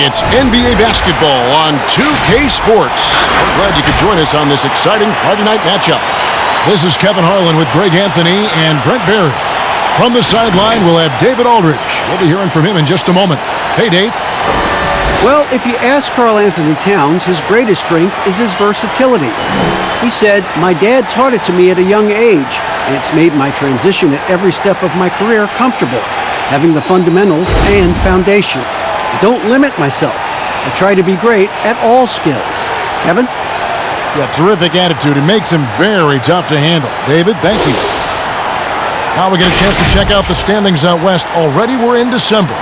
It's NBA basketball on 2K Sports. We're glad you could join us on this exciting Friday night matchup. This is Kevin Harlan with Greg Anthony and Brent Barry. From the sideline, we'll have David Aldridge. We'll be hearing from him in just a moment. Hey, Dave. Well, if you ask Karl Anthony Towns, his greatest strength is his versatility. He said, "My dad taught it to me at a young age, and it's made my transition at every step of my career comfortable, having the fundamentals and foundation. I don't limit myself. I try to be great at all skills." Kevin? Yeah, terrific attitude. It makes him very tough to handle. David, thank you. Now we get a chance to check out the standings out west. Already we're in December.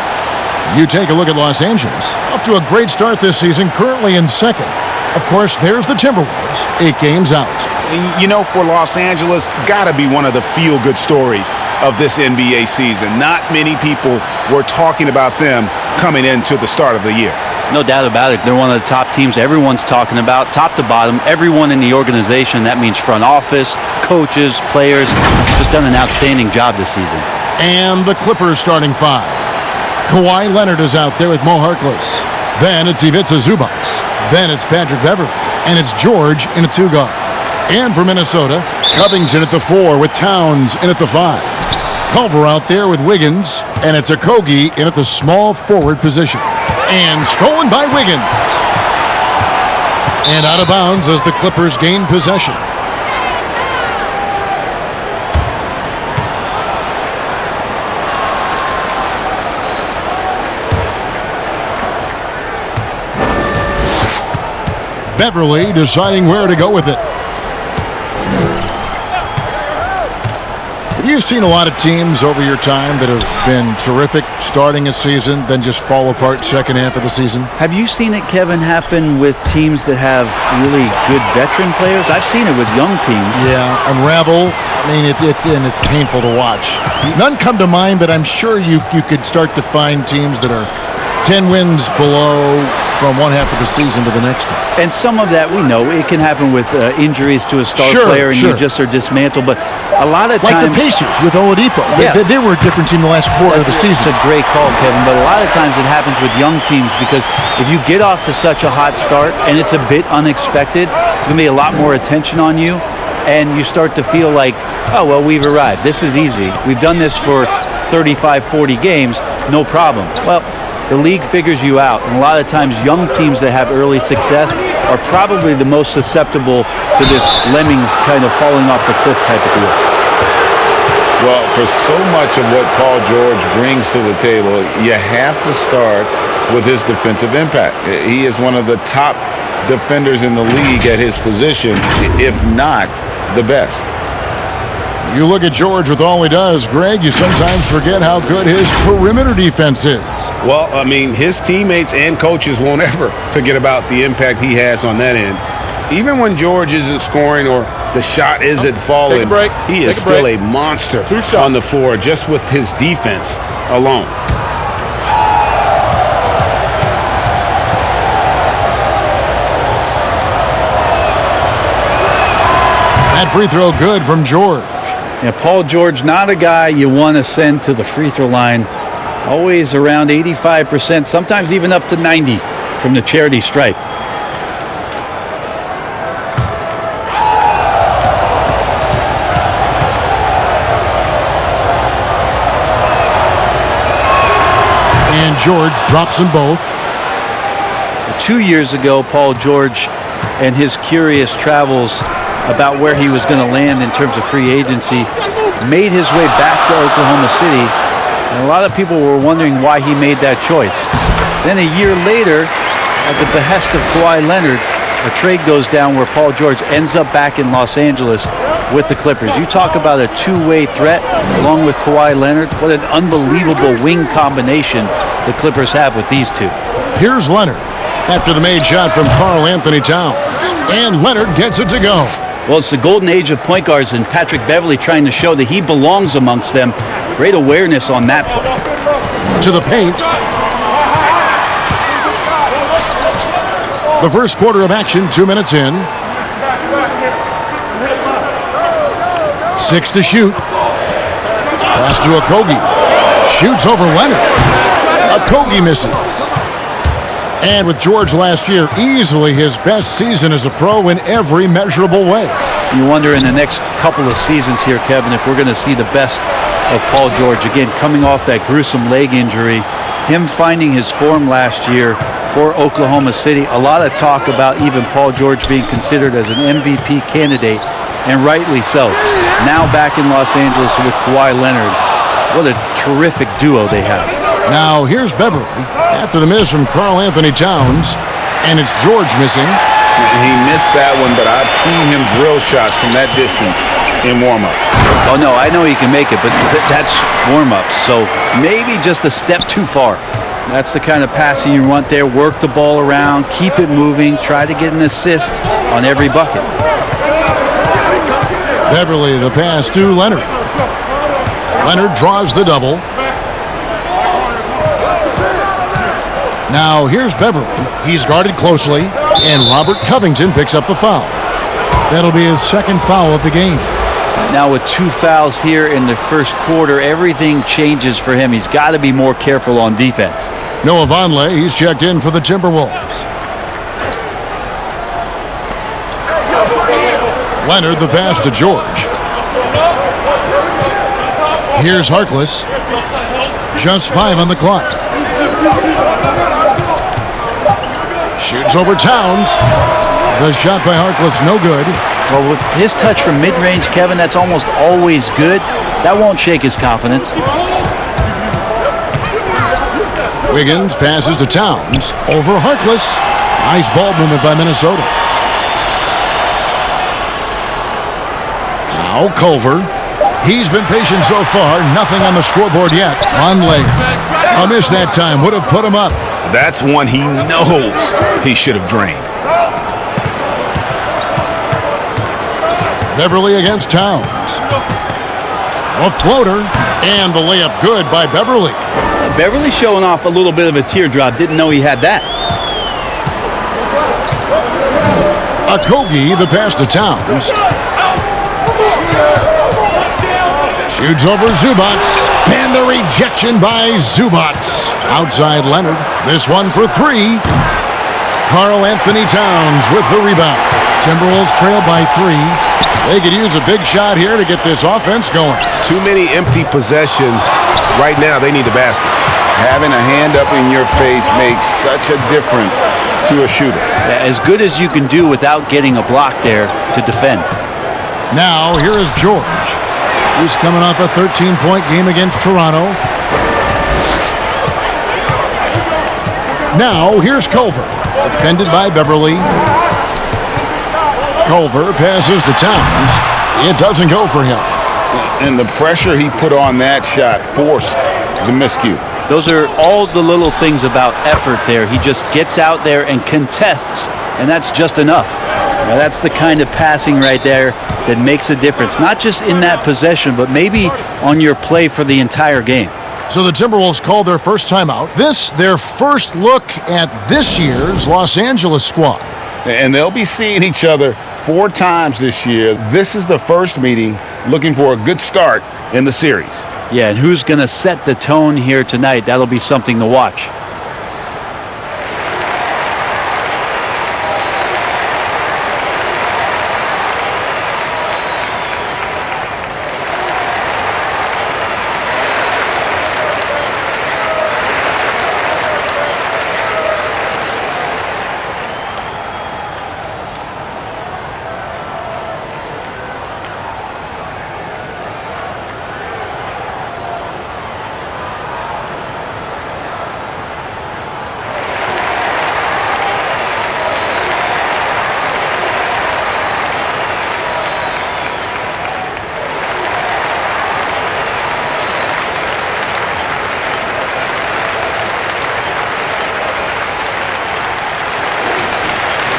You take a look at Los Angeles. Off to a great start this season, currently in second. Of course, there's the Timberwolves, 8 games out. You know, for Los Angeles, gotta be one of the feel-good stories of this NBA season. Not many people were talking about them coming into the start of the year. No doubt about it. They're one of the top teams everyone's talking about, top to bottom. Everyone in the organization, that means front office, coaches, players, just done an outstanding job this season. And the Clippers starting 5. Kawhi Leonard is out there with Mo Harkless. Then it's Ivica Zubac. Then it's Patrick Beverley. And it's George in a 2-guard. And for Minnesota, Covington at the 4 with Towns in at the 5. Culver out there with Wiggins. And it's Okogie in at the small forward position. And stolen by Wiggins. And out of bounds as the Clippers gain possession. Beverley deciding where to go with it. Have you seen a lot of teams over your time that have been terrific starting a season, then just fall apart second half of the season? Have you seen it, Kevin, happen with teams that have really good veteran players? I've seen it with young teams. Yeah, unravel. I mean, it's painful to watch. None come to mind, but I'm sure you could start to find teams that are 10 wins below from one half of the season to the next half. And some of that we know. It can happen with injuries to a star player and you just are dismantled. But a lot of times... Like the Pacers with Oladipo. Yeah. They were a different team the last quarter of the season. It's a great call, Kevin. But a lot of times it happens with young teams because if you get off to such a hot start and it's a bit unexpected, there's going to be a lot more attention on you. And you start to feel like, oh, well, we've arrived. This is easy. We've done this for 35, 40 games. No problem. Well, the league figures you out, and a lot of times young teams that have early success are probably the most susceptible to this lemmings kind of falling off the cliff type of deal. Well, for so much of what Paul George brings to the table, you have to start with his defensive impact. He is one of the top defenders in the league at his position, if not the best. You look at George with all he does, Greg, you sometimes forget how good his perimeter defense is. Well, I mean, his teammates and coaches won't ever forget about the impact he has on that end. Even when George isn't scoring or the shot isn't falling, he is still a monster on the floor just with his defense alone. That free throw good from George. Yeah, Paul George, not a guy you want to send to the free throw line. Always around 85%, sometimes even up to 90 from the charity stripe. And George drops them both. 2 years ago, Paul George and his curious travels about where he was going to land in terms of free agency made his way back to Oklahoma City, and a lot of people were wondering why he made that choice. Then a year later, at the behest of Kawhi Leonard, a trade goes down where Paul George ends up back in Los Angeles with the Clippers. You talk about a two-way threat along with Kawhi Leonard. What an unbelievable wing combination the Clippers have with these two. Here's Leonard after the made shot from Karl Anthony Towns. And Leonard gets it to go. Well, it's the golden age of point guards, and Patrick Beverley trying to show that he belongs amongst them. Great awareness on that play. To the paint. The first quarter of action, 2 minutes in. 6 to shoot. Pass to Okogie. Shoots over Leonard. Okogie misses. And with George last year, easily his best season as a pro in every measurable way. You wonder in the next couple of seasons here, Kevin, if we're going to see the best of Paul George. Again, coming off that gruesome leg injury, him finding his form last year for Oklahoma City. A lot of talk about even Paul George being considered as an MVP candidate, and rightly so. Now back in Los Angeles with Kawhi Leonard. What a terrific duo they have. Now here's Beverly after the miss from Karl Anthony Towns, and it's George missing. He missed that one, but I've seen him drill shots from that distance in warm-up. Oh, no, I know he can make it, but that's warm-up, so maybe just a step too far. That's the kind of passing you want there. Work the ball around, keep it moving, try to get an assist on every bucket. Beverly, the pass to Leonard. Leonard draws the double. Now here's Beverly. He's guarded closely, and Robert Covington picks up the foul. That'll be his second foul of the game. Now with 2 fouls here in the first quarter, everything changes for him. He's got to be more careful on defense. Noah Vonleh, he's checked in for the Timberwolves. Leonard, the pass to George. Here's Harkless. Just 5 on the clock. Shoots over Towns. The shot by Harkless, no good. Well, with his touch from mid-range, Kevin, that's almost always good. That won't shake his confidence. Wiggins passes to Towns. Over Harkless. Nice ball movement by Minnesota. Now Culver. He's been patient so far. Nothing on the scoreboard yet. Vonleh. A miss that time. Would have put him up. That's one he knows he should have drained. Beverly against Towns. A floater. And the layup good by Beverly. Beverly showing off a little bit of a teardrop. Didn't know he had that. Okogie, the pass to Towns. Shoots over Zubac. And the rejection by Zubac. Outside Leonard. This one for 3. Karl Anthony Towns with the rebound. Timberwolves trail by 3. They could use a big shot here to get this offense going. Too many empty possessions. Right now, they need a basket. Having a hand up in your face makes such a difference to a shooter. Yeah, as good as you can do without getting a block there to defend. Now, here is George. He's coming off a 13-point game against Toronto. Now, here's Culver. Defended by Beverly. Culver passes to Towns. It doesn't go for him. And the pressure he put on that shot forced the miscue. Those are all the little things about effort there. He just gets out there and contests, and that's just enough. Now, that's the kind of passing right there that makes a difference, not just in that possession, but maybe on your play for the entire game. So the Timberwolves called their first timeout. This, their first look at this year's Los Angeles squad. And they'll be seeing each other 4 times this year. This is the first meeting, looking for a good start in the series. Yeah, and who's going to set the tone here tonight? That'll be something to watch.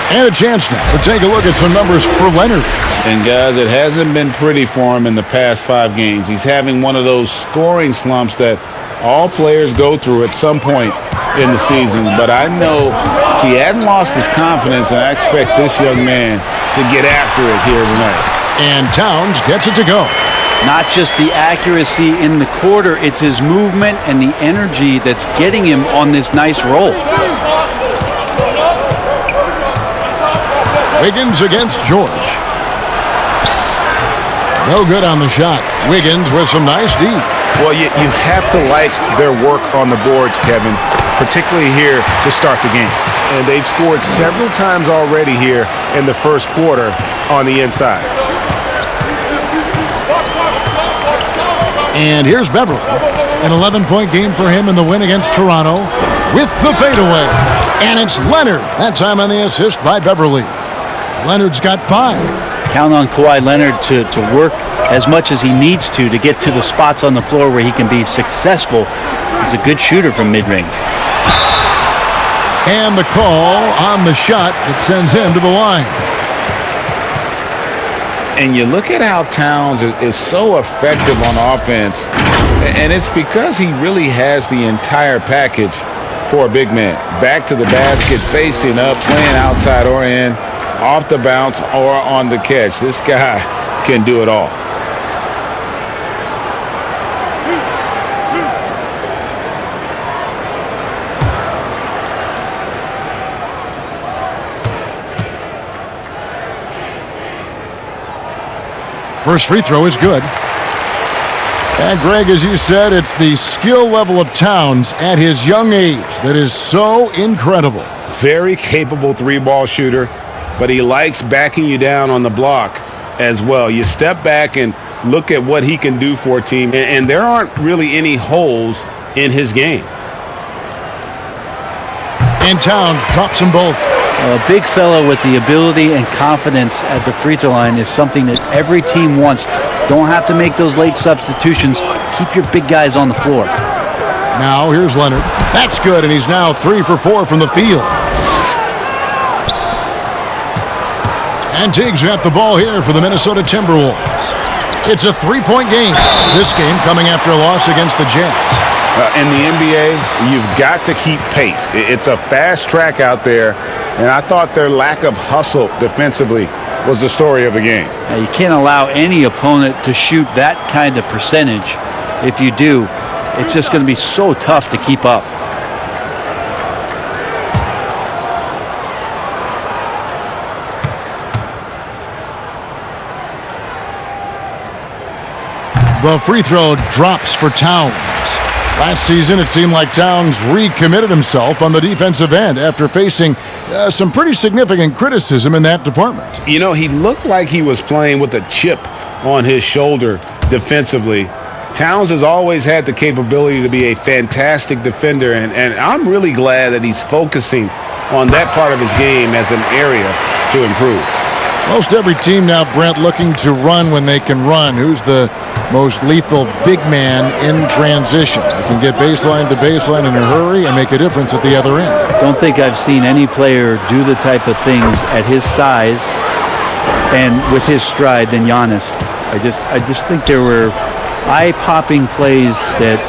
And a chance now to take a look at some numbers for Leonard. And guys, it hasn't been pretty for him in the past 5 games. He's having one of those scoring slumps that all players go through at some point in the season. But I know he hadn't lost his confidence, and I expect this young man to get after it here tonight. And Towns gets it to go. Not just the accuracy in the quarter, it's his movement and the energy that's getting him on this nice roll. Wiggins against George. No good on the shot. Wiggins with some nice D. Well, you have to like their work on the boards, Kevin, particularly here to start the game. And they've scored several times already here in the first quarter on the inside. And here's Beverly. An 11-point game for him in the win against Toronto with the fadeaway. And it's Leonard. That time on the assist by Beverly. Leonard's got 5. Count on Kawhi Leonard to work as much as he needs to get to the spots on the floor where he can be successful. He's a good shooter from mid-range. And the call on the shot that sends him to the line. And you look at how Towns is so effective on offense, and it's because he really has the entire package for a big man. Back to the basket, facing up, playing outside or in, off the bounce or on the catch. This guy can do it all. First free throw is good. And Greg, as you said, it's the skill level of Towns at his young age that is so incredible. Very capable three-ball shooter, but he likes backing you down on the block as well. You step back and look at what he can do for a team, and there aren't really any holes in his game. And Towns drops them both. A big fella with the ability and confidence at the free throw line is something that every team wants. Don't have to make those late substitutions. Keep your big guys on the floor. Now here's Leonard. That's good, and he's now 3 for 4 from the field. And Tiggs got the ball here for the Minnesota Timberwolves. It's a 3-point game. This game coming after a loss against the Jazz. In the NBA, you've got to keep pace. It's a fast track out there, and I thought their lack of hustle defensively was the story of the game. Now, you can't allow any opponent to shoot that kind of percentage. If you do, it's just going to be so tough to keep up. The free throw drops for Towns. Last season, it seemed like Towns recommitted himself on the defensive end after facing some pretty significant criticism in that department. You know, he looked like he was playing with a chip on his shoulder defensively. Towns has always had the capability to be a fantastic defender, and I'm really glad that he's focusing on that part of his game as an area to improve. Most every team now, Brent, looking to run when they can run. Who's the most lethal big man in transition? They can get baseline to baseline in a hurry and make a difference at the other end. Don't think I've seen any player do the type of things at his size and with his stride than Giannis. I just think there were eye-popping plays that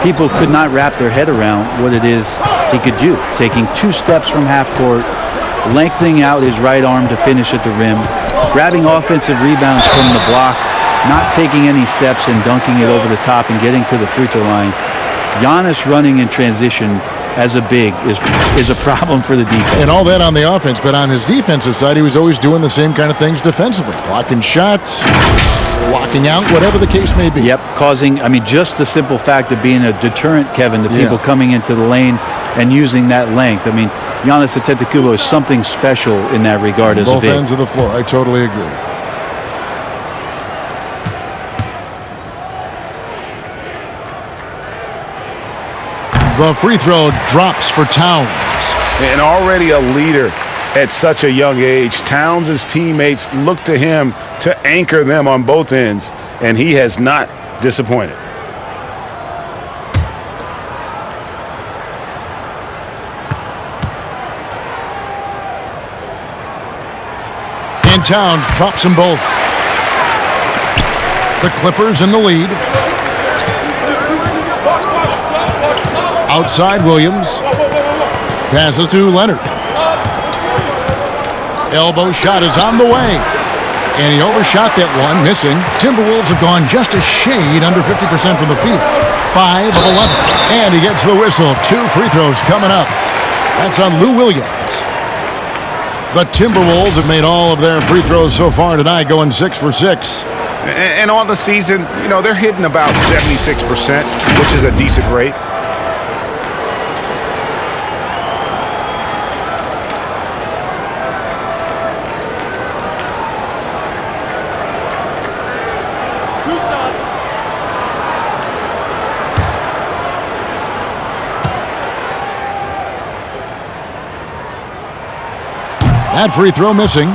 people could not wrap their head around what it is he could do. Taking 2 steps from half court, lengthening out his right arm to finish at the rim, grabbing offensive rebounds from the block, not taking any steps and dunking it over the top and getting to the free throw line. Giannis running in transition as a big is a problem for the defense. And all that on the offense, but on his defensive side, he was always doing the same kind of things defensively. Blocking shots, locking out, whatever the case may be. Yep, just the simple fact of being a deterrent, Kevin, to people coming into the lane and using that length. Giannis Antetokounmpo is something special in that regard as a big. Both ends of the floor, I totally agree. The free throw drops for Towns. And already a leader at such a young age, Towns' teammates look to him to anchor them on both ends, and he has not disappointed. And Towns drops them both. The Clippers in the lead. Outside Williams. Passes to Leonard. Elbow shot is on the way. And he overshot that one, missing. Timberwolves have gone just a shade under 50% from the field. 5 of 11. And he gets the whistle. 2 free throws coming up. That's on Lou Williams. The Timberwolves have made all of their free throws so far tonight, going 6 for 6. And on the season, they're hitting about 76%, which is a decent rate. That free throw missing.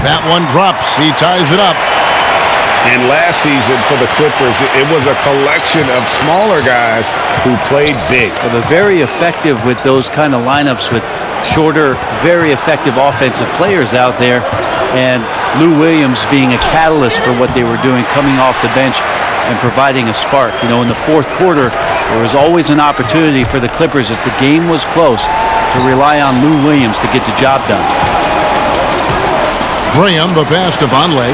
That one drops. He ties it up. And last season for the Clippers, it was a collection of smaller guys who played big. They're very effective with those kind of lineups with shorter, very effective offensive players out there. And Lou Williams being a catalyst for what they were doing, coming off the bench and providing a spark. In the fourth quarter, there was always an opportunity for the Clippers, if the game was close, to rely on Lou Williams to get the job done. Graham, the pass to Vonleh.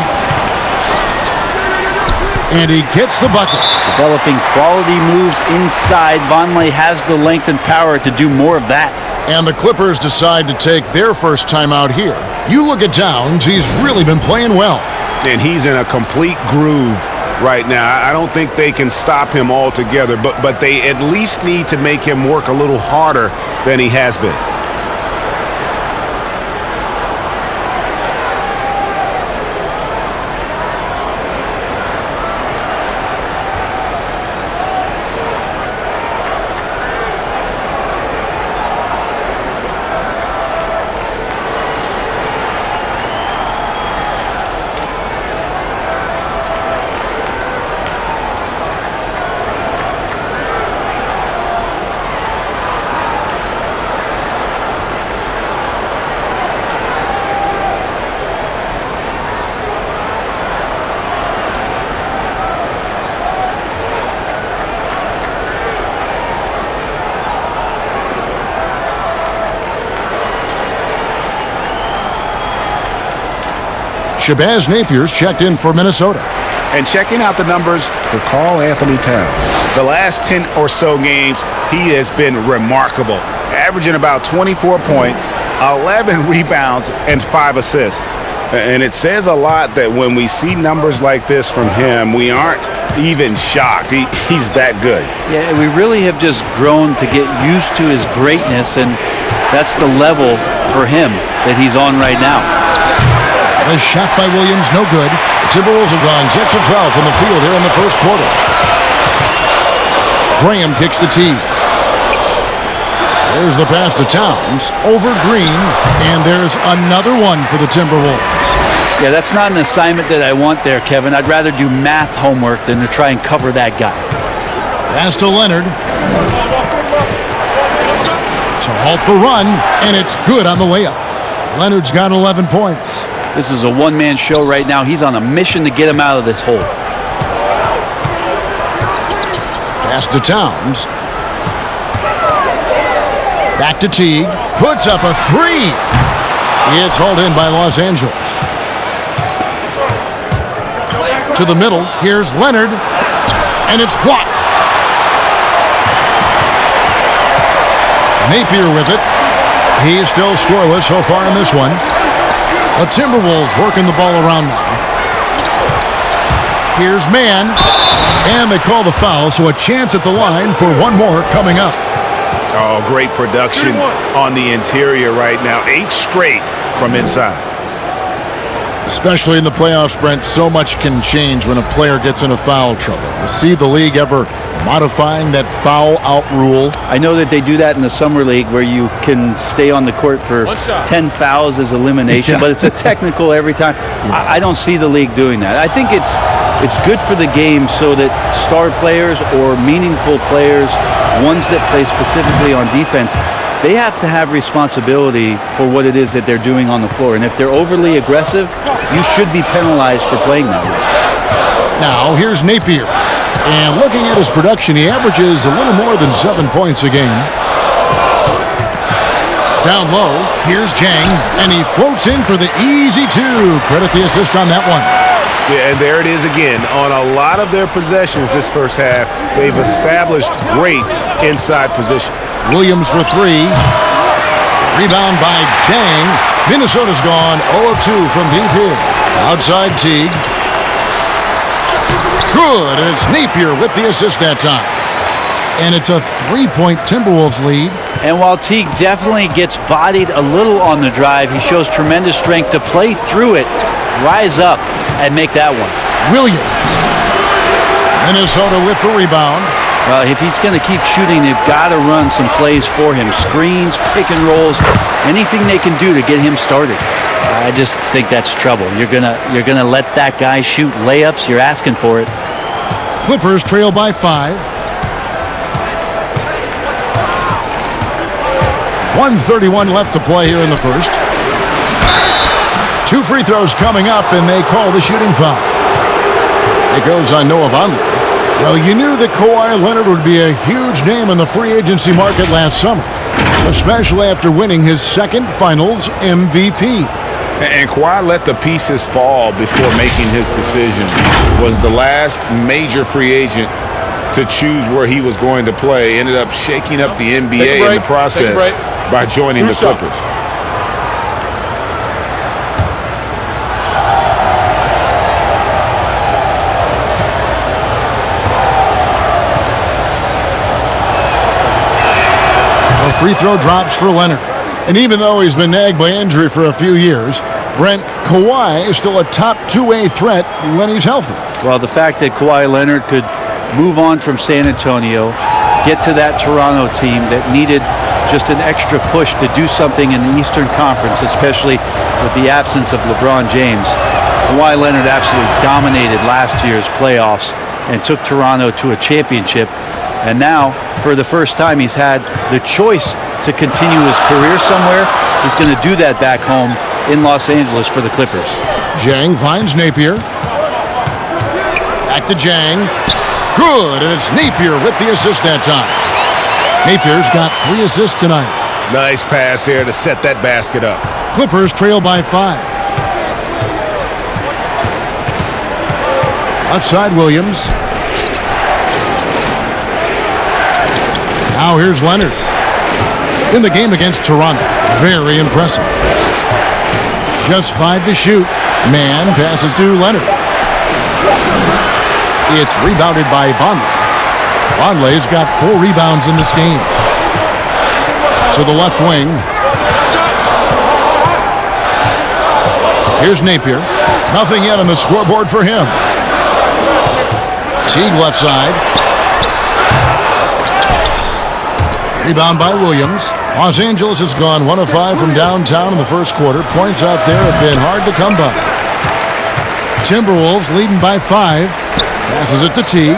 And he gets the bucket. Developing quality moves inside. Vonleh has the length and power to do more of that. And the Clippers decide to take their first timeout here. You look at Towns, he's really been playing well. And he's in a complete groove right now. I don't think they can stop him altogether, but they at least need to make him work a little harder than he has been. Shabazz Napier's checked in for Minnesota. And checking out the numbers for Karl Anthony Towns. The last 10 or so games, he has been remarkable. Averaging about 24 points, 11 rebounds, and 5 assists. And it says a lot that when we see numbers like this from him, we aren't even shocked. He's that good. Yeah, we really have just grown to get used to his greatness, and that's the level for him that he's on right now. The shot by Williams, no good. The Timberwolves have gone 6 of 12 from the field here in the first quarter. Graham kicks the tee. There's the pass to Towns over Green, and there's another one for the Timberwolves. Yeah, that's not an assignment that I want there, Kevin. I'd rather do math homework than to try and cover that guy. Pass to Leonard. To halt the run, and it's good on the layup. Leonard's got 11 points. This is a one-man show right now. He's on a mission to get him out of this hole. Pass to Towns. Back to Teague. Puts up a three. It's hauled in by Los Angeles. To the middle. Here's Leonard. And it's blocked. Napier with it. He's still scoreless so far in this one. The Timberwolves working the ball around now. Here's Mann. And they call the foul, so a chance at the line for one more coming up. Oh, great production on the interior right now. 8 straight from inside. Especially in the playoffs, Brent, so much can change when a player gets into foul trouble. You see the league ever modifying that foul out rule? I know that they do that in the summer league where you can stay on the court for 10 fouls as elimination, but it's a technical every time. I don't see the league doing that. I think it's good for the game so that star players or meaningful players, ones that play specifically on defense, they have to have responsibility for what it is that they're doing on the floor. And if they're overly aggressive, you should be penalized for playing that way. Now, here's Napier. And looking at his production, he averages a little more than 7 points a game. Down low, here's Jang, and he floats in for the easy two. Credit the assist on that one. Yeah, and there it is again. On a lot of their possessions this first half, they've established great inside position. Williams for three. Rebound by Jang. Minnesota's gone 0 of 2 from deep here. Outside Teague. Good, and it's Napier with the assist that time. And it's a 3-point Timberwolves lead. And while Teague definitely gets bodied a little on the drive, he shows tremendous strength to play through it, rise up, and make that one. Williams. Minnesota with the rebound. Well, if he's going to keep shooting, they've got to run some plays for him. Screens, pick and rolls, anything they can do to get him started. I just think that's trouble. You're gonna let that guy shoot layups. You're asking for it. Clippers trail by 5. 1:31 left to play here in the first. 2 free throws coming up, and they call the shooting foul. It goes on Noah Vonleh. Well, you knew that Kawhi Leonard would be a huge name in the free agency market last summer, especially after winning his second Finals MVP. And Kawhi let the pieces fall before making his decision. Was the last major free agent to choose where he was going to play. Ended up shaking up the NBA in the process by joining the Clippers. The free throw drops for Leonard. And even though he's been nagged by injury for a few years, Brent, Kawhi is still a top two-way threat when he's healthy. Well, the fact that Kawhi Leonard could move on from San Antonio, get to that Toronto team that needed just an extra push to do something in the Eastern Conference, especially with the absence of LeBron James. Kawhi Leonard absolutely dominated last year's playoffs and took Toronto to a championship. And now, for the first time, he's had the choice to continue his career somewhere. He's going to do that back home in Los Angeles for the Clippers. Jang finds Napier. Back to Jang. Good, and it's Napier with the assist that time. Napier's got 3 assists tonight. Nice pass there to set that basket up. Clippers trail by 5. Left side, Williams. Now here's Leonard. In the game against Toronto, very impressive. Just 5 to shoot. Man passes to Leonard. It's rebounded by Vonleh. Vonleh's got 4 rebounds in this game. To the left wing. Here's Napier. Nothing yet on the scoreboard for him. Teague left side. Rebound by Williams. Los Angeles has gone 1 of 5 from downtown in the first quarter. Points out there have been hard to come by. Timberwolves leading by 5. Passes it to Teague.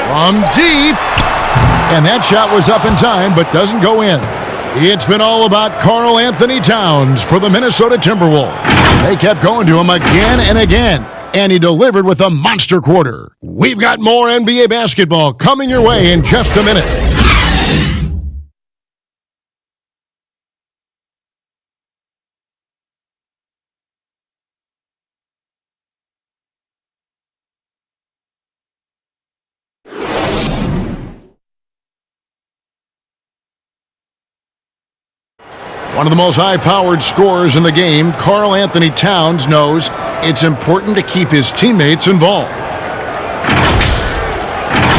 From deep. And that shot was up in time, but doesn't go in. It's been all about Karl Anthony Towns for the Minnesota Timberwolves. They kept going to him again and again, and he delivered with a monster quarter. We've got more NBA basketball coming your way in just a minute. One of the most high-powered scorers in the game, Karl Anthony Towns knows it's important to keep his teammates involved.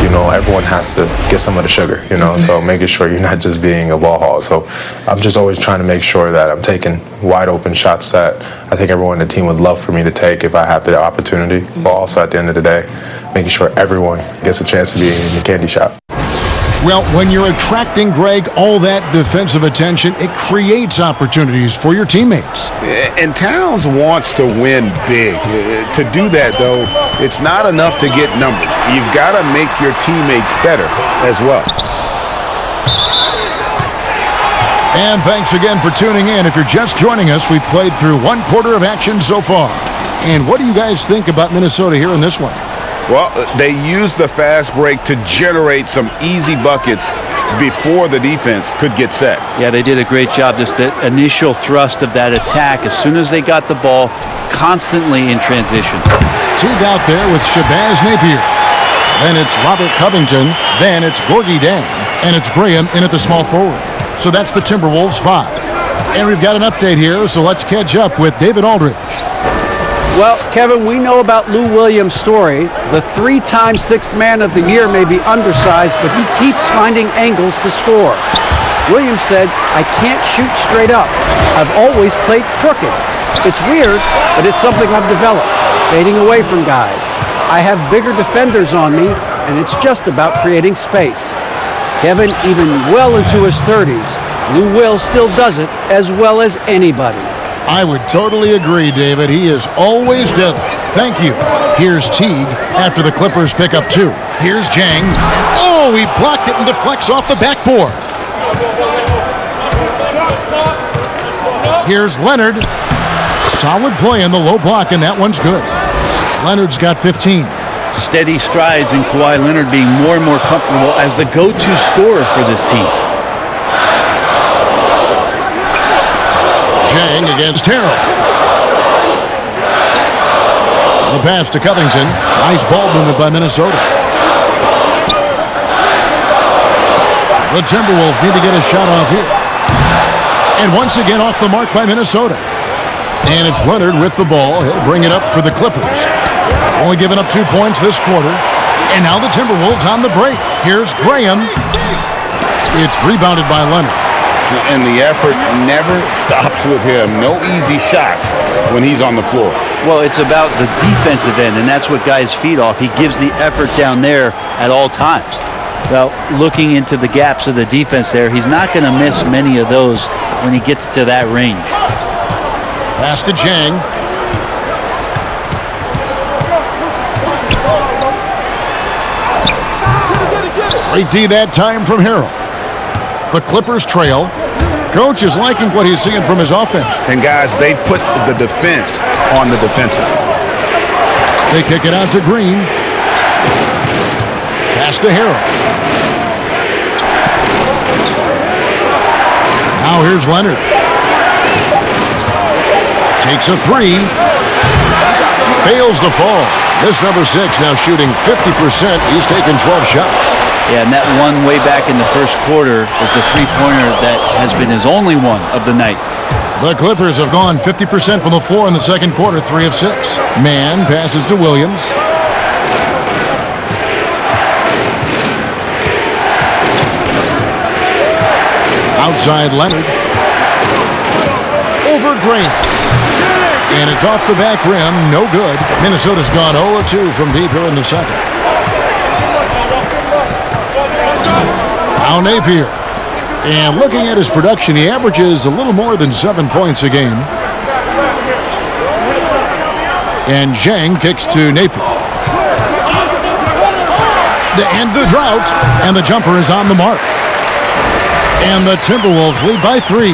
You know, everyone has to get some of the sugar, you know, so making sure you're not just being a ball hog. So I'm just always trying to make sure that I'm taking wide open shots that I think everyone on the team would love for me to take if I have the opportunity. But also at the end of the day, making sure everyone gets a chance to be in the candy shop. Well, when you're attracting, Greg, all that defensive attention, it creates opportunities for your teammates. And Towns wants to win big. To do that, though, it's not enough to get numbers. You've got to make your teammates better as well. And thanks again for tuning in. If you're just joining us, we've played through one quarter of action so far. And what do you guys think about Minnesota here in this one? Well, they used the fast break to generate some easy buckets before the defense could get set. Yeah, they did a great job. Just the initial thrust of that attack, as soon as they got the ball, constantly in transition. Teague out there with Shabazz Napier. Then it's Robert Covington. Then it's Gorgie Dang. And it's Graham in at the small forward. So that's the Timberwolves 5. And we've got an update here, so let's catch up with David Aldridge. Well, Kevin, we know about Lou Williams' story. The 3-time Sixth Man of the Year may be undersized, but he keeps finding angles to score. Williams said, "I can't shoot straight up. I've always played crooked. It's weird, but it's something I've developed, fading away from guys. I have bigger defenders on me, and it's just about creating space." Kevin, even well into his 30s, Lou Will still does it as well as anybody. I would totally agree, David. He is always deadly. Thank you. Here's Teague after the Clippers pick up 2. Here's Jang. Oh, he blocked it and deflects off the backboard. Here's Leonard. Solid play in the low block, and that one's good. Leonard's got 15. Steady strides in Kawhi Leonard being more and more comfortable as the go-to scorer for this team. Jang against Harrell. The pass to Covington. Nice ball movement by Minnesota. The Timberwolves need to get a shot off here. And once again off the mark by Minnesota. And it's Leonard with the ball. He'll bring it up for the Clippers. Only giving up 2 points this quarter. And now the Timberwolves on the break. Here's Graham. It's rebounded by Leonard. And the effort never stops with him. No easy shots when he's on the floor. Well, it's about the defensive end, and that's what guys feed off. He gives the effort down there at all times. Well, looking into the gaps of the defense there, he's not going to miss many of those when he gets to that range. Pass to Jang. Great D that time from Harrell. The Clippers trail. Coach is liking what he's seeing from his offense. And guys, they've put the defense on the defensive. They kick it out to Green. Pass to Harrell. Now here's Leonard. Takes a 3. Fails to fall. This number 6 now shooting 50%. He's taken 12 shots. Yeah, and that one way back in the first quarter was the three-pointer that has been his only one of the night. The Clippers have gone 50% from the floor in the second quarter, 3 of 6. Mann passes to Williams. Outside Leonard. Over Green. And it's off the back rim, no good. Minnesota's gone 0-2 from deep here in the second. Now Napier. And looking at his production, he averages a little more than 7 points a game. And Zhang kicks to Napier. To end the drought, and the jumper is on the mark. And the Timberwolves lead by 3.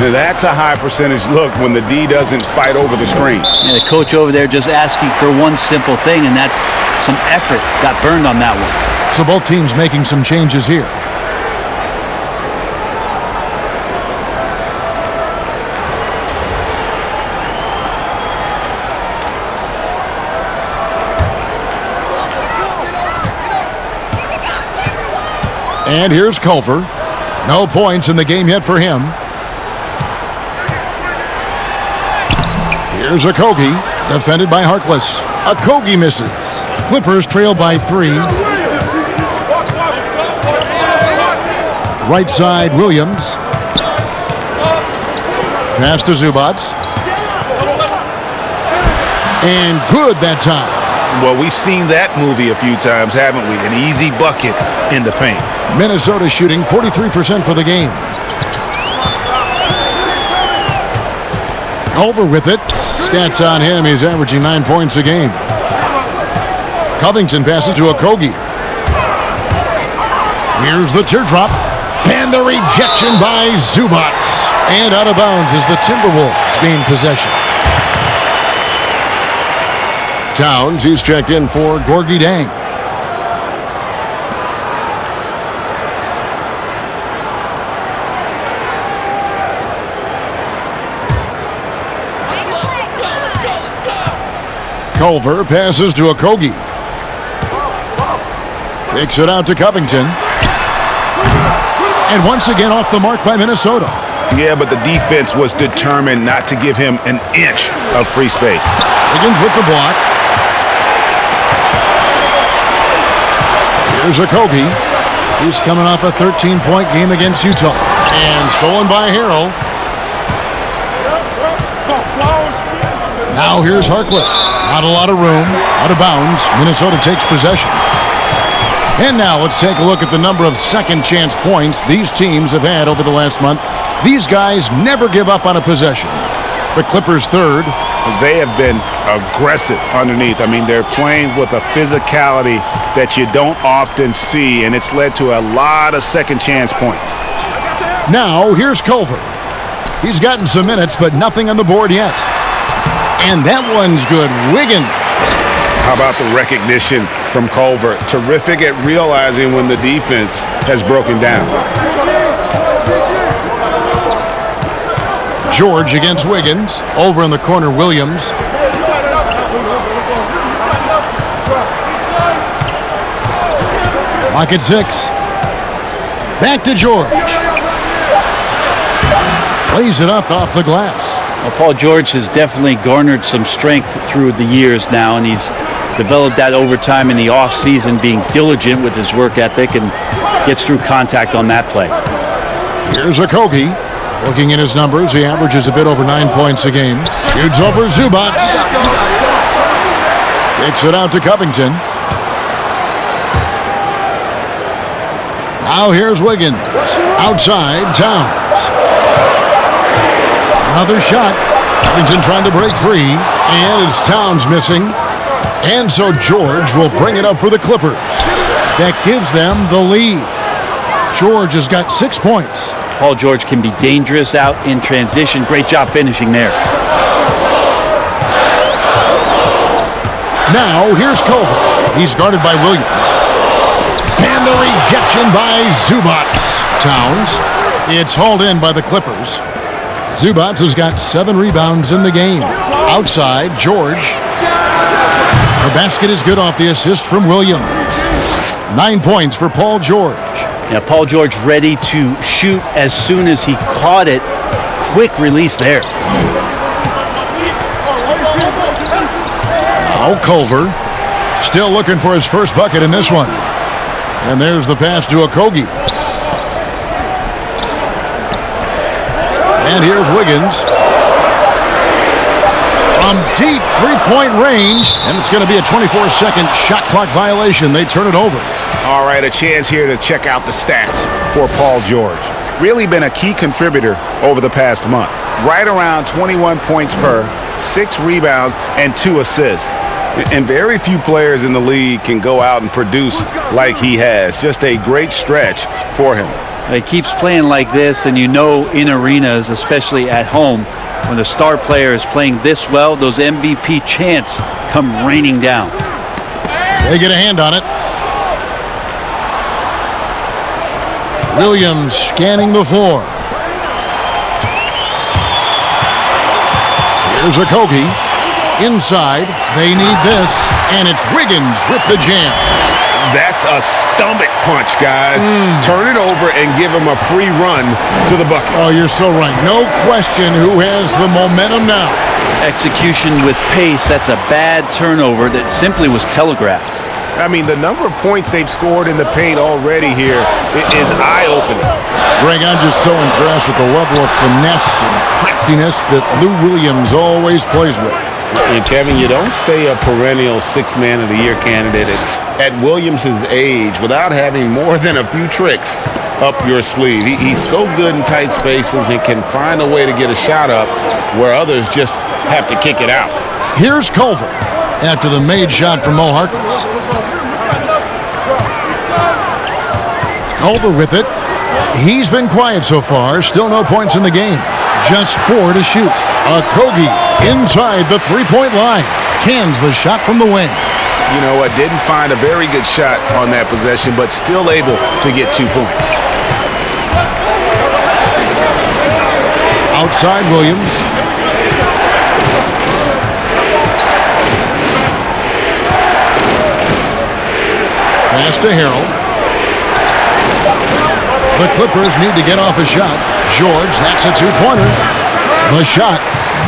Now that's a high percentage look when the D doesn't fight over the screen. And the coach over there just asking for one simple thing, and that's some effort. Got burned on that one. So both teams making some changes here. And here's Culver. No points in the game yet for him. Here's Okogie, defended by Harkless. Okogie misses. Clippers trail by 3. Right side, Williams. Pass to Zubats. And good that time. Well, we've seen that movie a few times, haven't we? An easy bucket in the paint. Minnesota shooting 43% for the game. Culver with it. Stats on him, he's averaging 9 points a game. Covington passes to Okogie. Here's the teardrop. And the rejection by Zubac. And out of bounds as the Timberwolves gain possession. Towns, he's checked in for Gorgie Dang. Culver passes to Okogie. Kicks it out to Covington. And once again off the mark by Minnesota. Yeah, but the defense was determined not to give him an inch of free space. Higgins with the block. Here's Okogie. He's coming off a 13-point game against Utah. And stolen by Harrell. Now here's Harkless. Not a lot of room. Out of bounds. Minnesota takes possession. And now let's take a look at the number of second chance points these teams have had over the last month. These guys never give up on a possession. The Clippers third. They have been aggressive underneath. I mean, they're playing with a physicality that you don't often see, and it's led to a lot of second chance points. Now here's Culver. He's gotten some minutes, but nothing on the board yet. And that one's good. Wiggins. How about the recognition from Culver? Terrific at realizing when the defense has broken down. George against Wiggins. Over in the corner, Williams. Clock at 6. Back to George. Lays it up off the glass. Well, Paul George has definitely garnered some strength through the years now, and he's developed that over time in the offseason, being diligent with his work ethic and gets through contact on that play. Here's Okogie. Looking at his numbers, he averages a bit over 9 points a game. Shoots over Zubac. Kicks it out to Covington. Now here's Wiggins. Outside, Towns. Another shot. Covington trying to break free. And it's Towns missing. And so George will bring it up for the Clippers. That gives them the lead. George has got 6 points. Paul George can be dangerous out in transition. Great job finishing there. Now here's Culver. He's guarded by Williams. And the rejection by Zubac. Towns. It's hauled in by the Clippers. Zubac has got 7 rebounds in the game. Outside, George. The basket is good off the assist from Williams. 9 points for Paul George. Yeah, Paul George ready to shoot as soon as he caught it. Quick release there. Now Culver. Still looking for his first bucket in this one. And there's the pass to Okogie. And here's Wiggins. From deep three-point range. And it's going to be a 24-second shot clock violation. They turn it over. All right, a chance here to check out the stats for Paul George. Really been a key contributor over the past month. Right around 21 points per, 6 rebounds, and 2 assists. And very few players in the league can go out and produce like he has. Just a great stretch for him. He keeps playing like this, and you know in arenas, especially at home, when the star player is playing this well, those MVP chants come raining down. They get a hand on it. Williams scanning the floor. Here's Okogie. Inside, they need this, and it's Wiggins with the jam. That's a stomach punch, guys. Turn it over and give him a free run to the bucket. Oh, you're so right. No question who has the momentum now. Execution with pace, that's a bad turnover that simply was telegraphed. I mean, the number of points they've scored in the paint already here is eye-opening. Greg, I'm just so impressed with the level of finesse and craftiness that Lou Williams always plays with. And Kevin, you don't stay a perennial six-man of the year candidate at Williams' age without having more than a few tricks up your sleeve. He's so good in tight spaces and can find a way to get a shot up where others just have to kick it out. Here's Culver after the made shot from Mo Harkless. Culver with it. He's been quiet so far. Still no points in the game. Just 4 to shoot. Okogie inside the three-point line. Cans the shot from the wing. You know what? Didn't find a very good shot on that possession, but still able to get 2 points. Outside Williams. Pass to Harrell. The Clippers need to get off a shot. George, that's a two-pointer. The shot,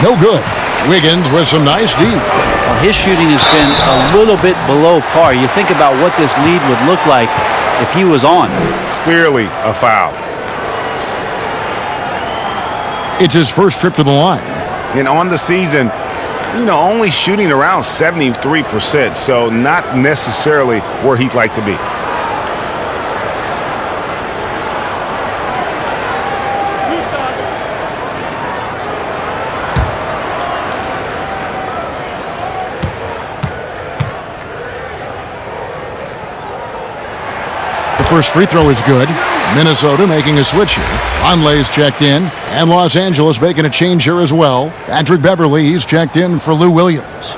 no good. Wiggins with some nice D. Well, his shooting has been a little bit below par. You think about what this lead would look like if he was on. Clearly a foul. It's his first trip to the line. And on the season, you know, only shooting around 73%, so not necessarily where he'd like to be. The first free throw is good. Minnesota making a switch here. Conley's checked in, and Los Angeles making a change here as well. Patrick Beverly, he's checked in for Lou Williams.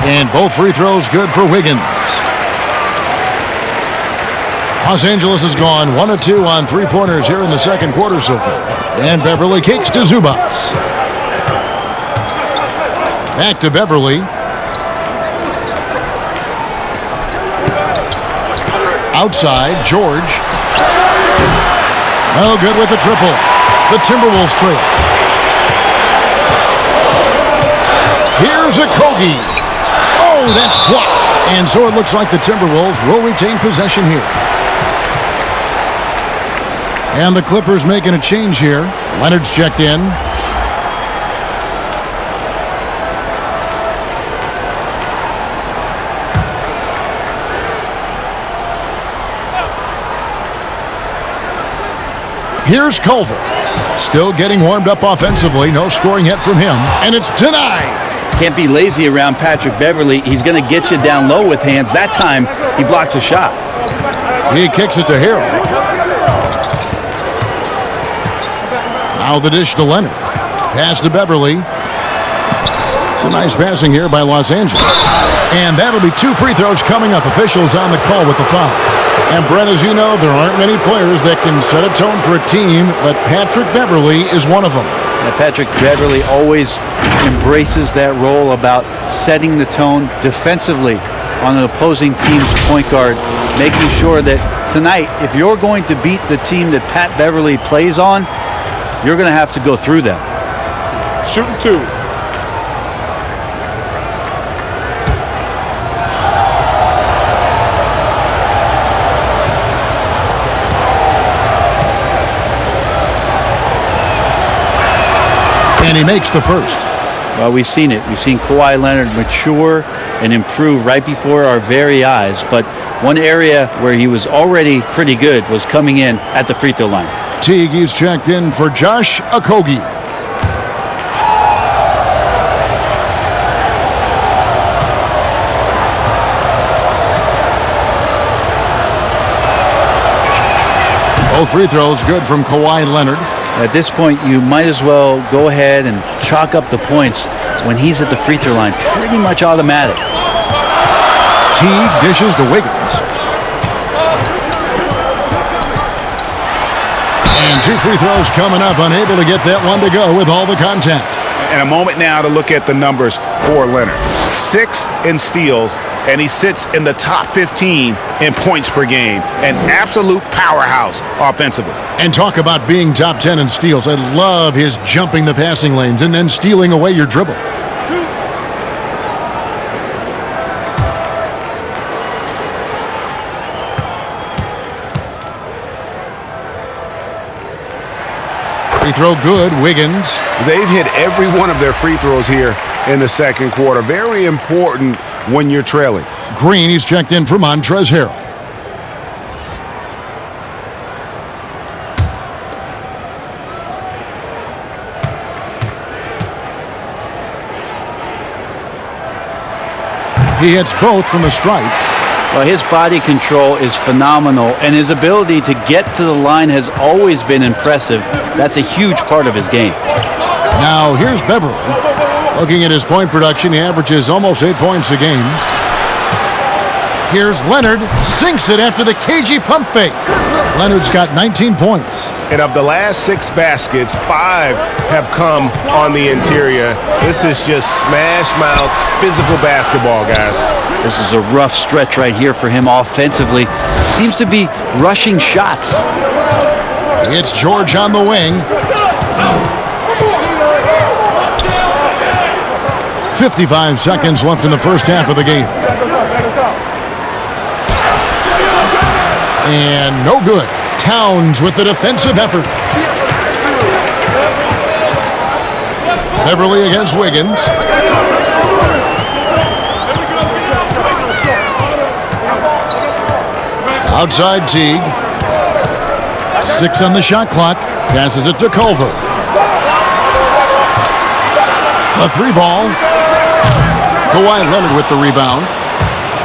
And both free throws good for Wiggins. Los Angeles has gone 1 of 2 on three-pointers here in the second quarter so far. And Beverly kicks to Zubac. Back to Beverly. Outside, George. No good with the triple. The Timberwolves trail. Here's Okogie. Oh, that's blocked. And so it looks like the Timberwolves will retain possession here. And the Clippers making a change here. Leonard's checked in. Here's Culver. Still getting warmed up offensively. No scoring yet from him. And it's denied. Can't be lazy around Patrick Beverly. He's going to get you down low with hands. That time, he blocks a shot. He kicks it to Harrell. Now the dish to Leonard. Pass to Beverly. It's a nice passing here by Los Angeles. And that'll be 2 free throws coming up. Officials on the call with the foul. And Brent, as you know, there aren't many players that can set a tone for a team, but Patrick Beverly is one of them. And Patrick Beverly always embraces that role about setting the tone defensively on an opposing team's point guard, making sure that tonight, if you're going to beat the team that Pat Beverly plays on, you're going to have to go through them. Shooting 2. And he makes the first. Well, we've seen it. We've seen Kawhi Leonard mature and improve right before our very eyes. But one area where he was already pretty good was coming in at the free throw line. Teague is checked in for Josh Okogie. Both free throws good from Kawhi Leonard. At this point, you might as well go ahead and chalk up the points when he's at the free throw line. Pretty much automatic. Teague dishes to Wiggins. And 2 free throws coming up, unable to get that one to go with all the contact. And a moment now to look at the numbers for Leonard. 6 in steals, and he sits in the top 15 in points per game. An absolute powerhouse offensively. And talk about being top 10 in steals. I love his jumping the passing lanes and then stealing away your dribble. Free throw good, Wiggins. They've hit every one of their free throws here in the second quarter. Very important when you're trailing. Green, he's checked in for Montrezl Harrell. He hits both from the stripe. Well, his body control is phenomenal, and his ability to get to the line has always been impressive. That's a huge part of his game. Now, here's Beverly. Looking at his point production, he averages almost 8 points a game. Here's Leonard. Sinks it after the cagey pump fake. Leonard's got 19 points. And of the last 6 baskets, 5 have come on the interior. This is just smash-mouth physical basketball, guys. This is a rough stretch right here for him offensively. Seems to be rushing shots. It's George on the wing. 55 seconds left in the first half of the game. And no good. Towns with the defensive effort. Beverly against Wiggins. Outside Teague. 6 on the shot clock. Passes it to Culver. A 3-ball. Kawhi Leonard with the rebound.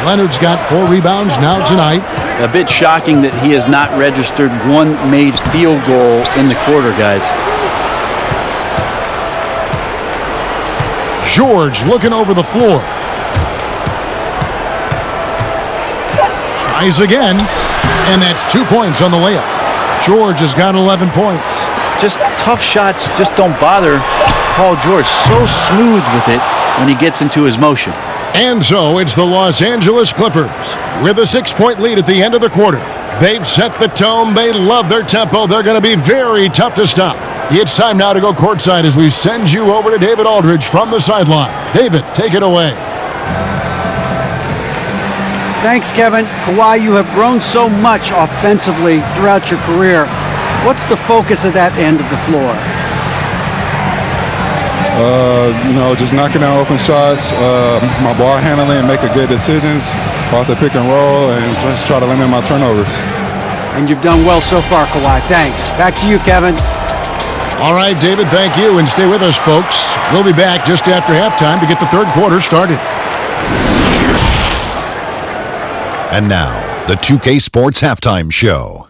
Leonard's got 4 rebounds now tonight. A bit shocking that he has not registered 1 made field goal in the quarter, guys. George looking over the floor. Tries again, and that's 2 points on the layup. George has got 11 points. Just tough shots just don't bother Paul George. So smooth with it when he gets into his motion. And so it's the Los Angeles Clippers with a 6-point lead at the end of the quarter. They've set the tone. They love their tempo. They're going to be very tough to stop. It's time now to go courtside as we send you over to David Aldridge from the sideline. David, take it away. Thanks, Kevin. Kawhi, you have grown so much offensively throughout your career. What's the focus of that end of the floor? Just knocking down open shots, my ball handling, making good decisions off the pick and roll, and just try to limit my turnovers. And you've done well so far, Kawhi. Thanks. Back to you, Kevin. All right, David, thank you, and stay with us, folks. We'll be back just after halftime to get the third quarter started. And now, the 2K Sports Halftime Show.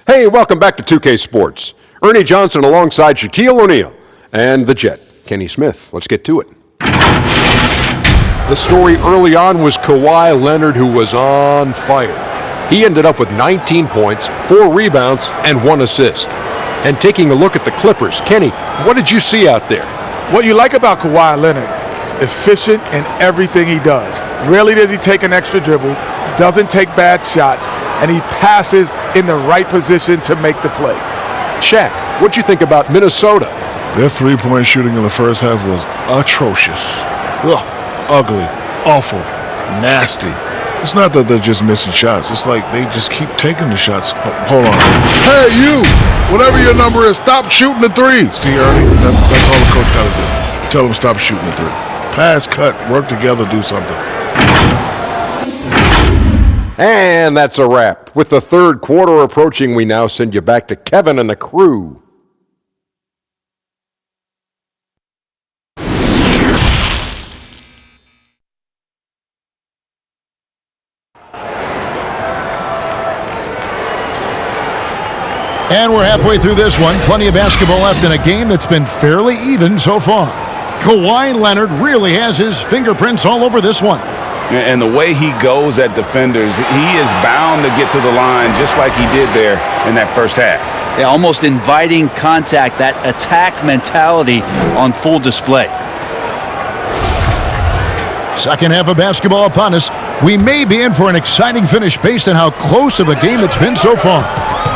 Hey, welcome back to 2K Sports. Ernie Johnson alongside Shaquille O'Neal and the Jet, Kenny Smith. Let's get to it. The story early on was Kawhi Leonard, who was on fire. He ended up with 19 points, 4 rebounds, and 1 assist. And taking a look at the Clippers, Kenny, what did you see out there? What you like about Kawhi Leonard, efficient in everything he does. Rarely does he take an extra dribble, doesn't take bad shots, and he passes in the right position to make the play. Shaq, what'd you think about Minnesota? Their three-point shooting in the first half was atrocious. Ugh, ugly, awful, nasty. It's not that they're just missing shots. It's like they just keep taking the shots. Hold on. Hey, you! Whatever your number is, stop shooting the three. See, Ernie? That's all the coach got to do. Tell them stop shooting the three. Pass, cut, work together, do something. And that's a wrap. With the third quarter approaching, we now send you back to Kevin and the crew. And we're halfway through this one. Plenty of basketball left in a game that's been fairly even so far. Kawhi Leonard really has his fingerprints all over this one. And the way he goes at defenders, he is bound to get to the line just like he did there in that first half. Yeah, almost inviting contact, that attack mentality on full display. Second half of basketball upon us. We may be in for an exciting finish based on how close of a game it's been so far.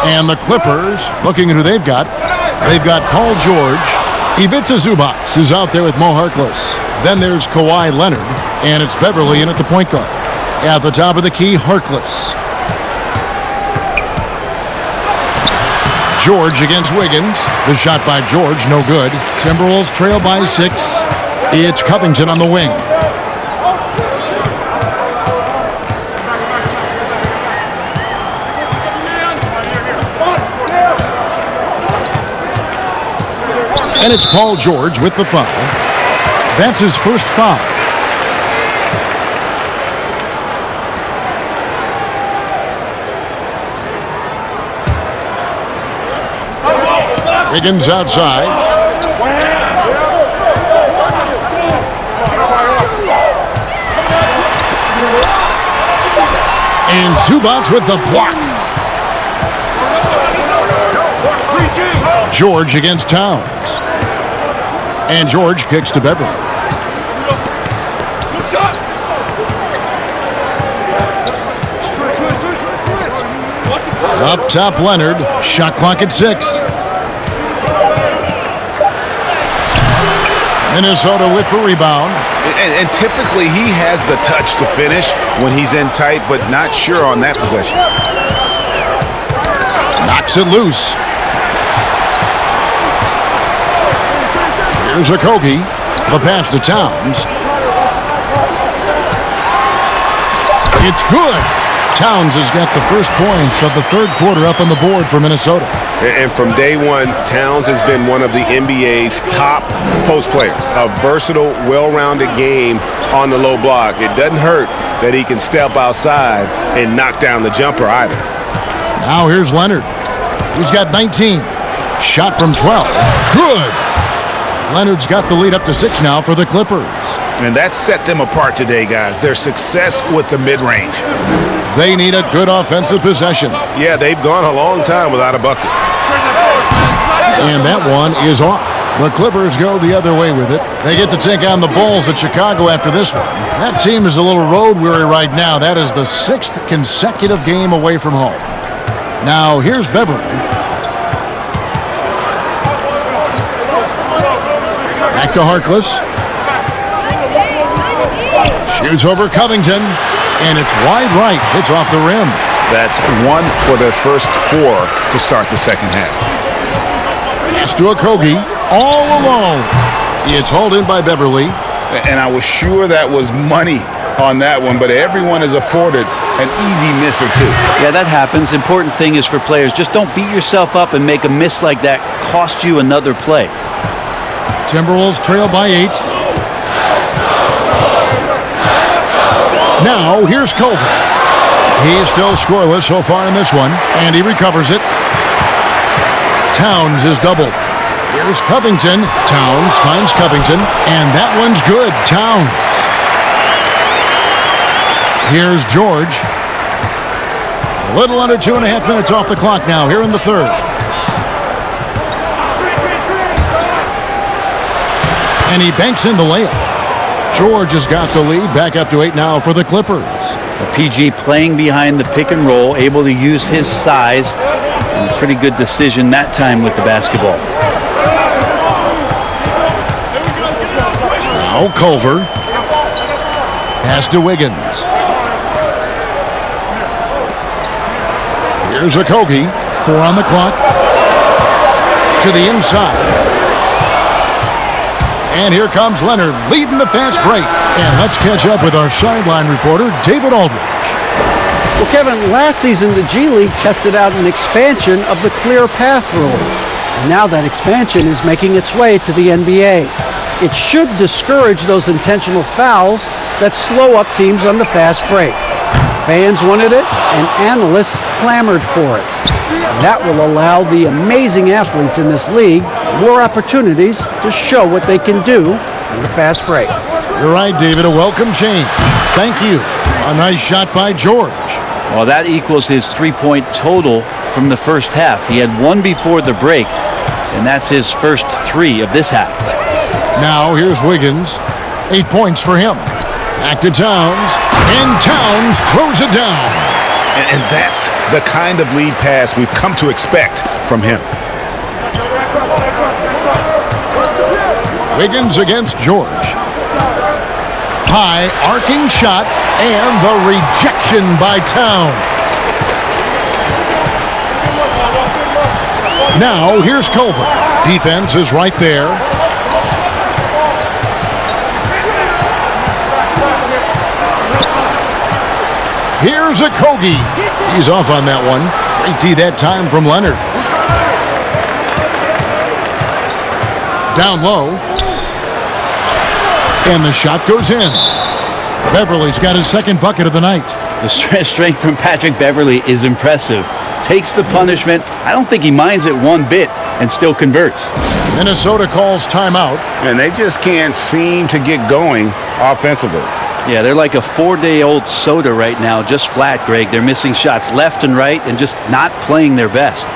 And the Clippers, looking at who they've got Paul George. Ivica Zubac is out there with Mo Harkless. Then there's Kawhi Leonard, and it's Beverly in at the point guard. At the top of the key, Harkless. George against Wiggins. The shot by George, no good. Timberwolves trail by 6. It's Covington on the wing. And it's Paul George with the foul. That's his first foul. Wiggins outside. And Zubac with the block. George against Towns. And George kicks to Beverly. Up top, Leonard. Shot clock at 6. Minnesota with the rebound. And typically he has the touch to finish when he's in tight, but not sure on that possession. Knocks it loose. Here's Okogie. The pass to Towns. It's good. Towns has got the first points of the third quarter up on the board for Minnesota. And from day one, Towns has been one of the NBA's top post players. A versatile, well-rounded game on the low block. It doesn't hurt that he can step outside and knock down the jumper either. Now here's Leonard. He's got 19. Shot from 12. Good. Leonard's got the lead up to 6 now for the Clippers. And that set them apart today, guys. Their success with the mid-range. They need a good offensive possession. Yeah, they've gone a long time without a bucket. And that one is off. The Clippers go the other way with it. They get to take on the Bulls at Chicago after this one. That team is a little road weary right now. That is the 6th consecutive game away from home. Now here's Beverly. Back to Harkless. Shoots over Covington, and it's wide right. It's off the rim. That's 1 for their first 4 to start the second half. Pass to Okogie, all alone. It's hauled in by Beverly. And I was sure that was money on that one, but everyone is afforded an easy miss or two. Yeah, that happens. Important thing is for players, just don't beat yourself up and make a miss like that cost you another play. Timberwolves trail by 8. Now, here's Culver. He's still scoreless so far in this one, and he recovers it. Towns is doubled. Here's Covington. Towns finds Covington, and that one's good. Towns. Here's George. A little under 2.5 minutes off the clock now, here in the third. And he banks in the layup. George has got the lead, back up to 8 now for the Clippers. PG playing behind the pick and roll, able to use his size, and a pretty good decision that time with the basketball. Now Culver. Pass to Wiggins. Here's Okogie. 4 on the clock. To the inside. And here comes Leonard leading the fast break. And let's catch up with our sideline reporter, David Aldridge. Well, Kevin, last season the G League tested out an expansion of the clear path rule. And now that expansion is making its way to the NBA. It should discourage those intentional fouls that slow up teams on the fast break. Fans wanted it, and analysts clamored for it. That will allow the amazing athletes in this league more opportunities to show what they can do in the fast break. You're right, David. A welcome change. Thank you. A nice shot by George. Well, that equals his 3-point total from the first half. He had 1 before the break, and that's his first 3 of this half. Now here's Wiggins. 8 points for him. Back to Towns, and Towns throws it down. And that's the kind of lead pass we've come to expect from him. Wiggins against George. High arcing shot, and the rejection by Towns. Now here's Culver. Defense is right there. Here's Okogie. He's off on that one. Great D that time from Leonard. Down low. And the shot goes in. Beverly's got his second bucket of the night. The strength from Patrick Beverly is impressive. takes the punishment. I don't think he minds it one bit and still converts. Minnesota calls timeout. And they just can't seem to get going offensively. Yeah, they're like a 4-day-old soda right now, just flat, Greg. They're missing shots left and right and just not playing their best.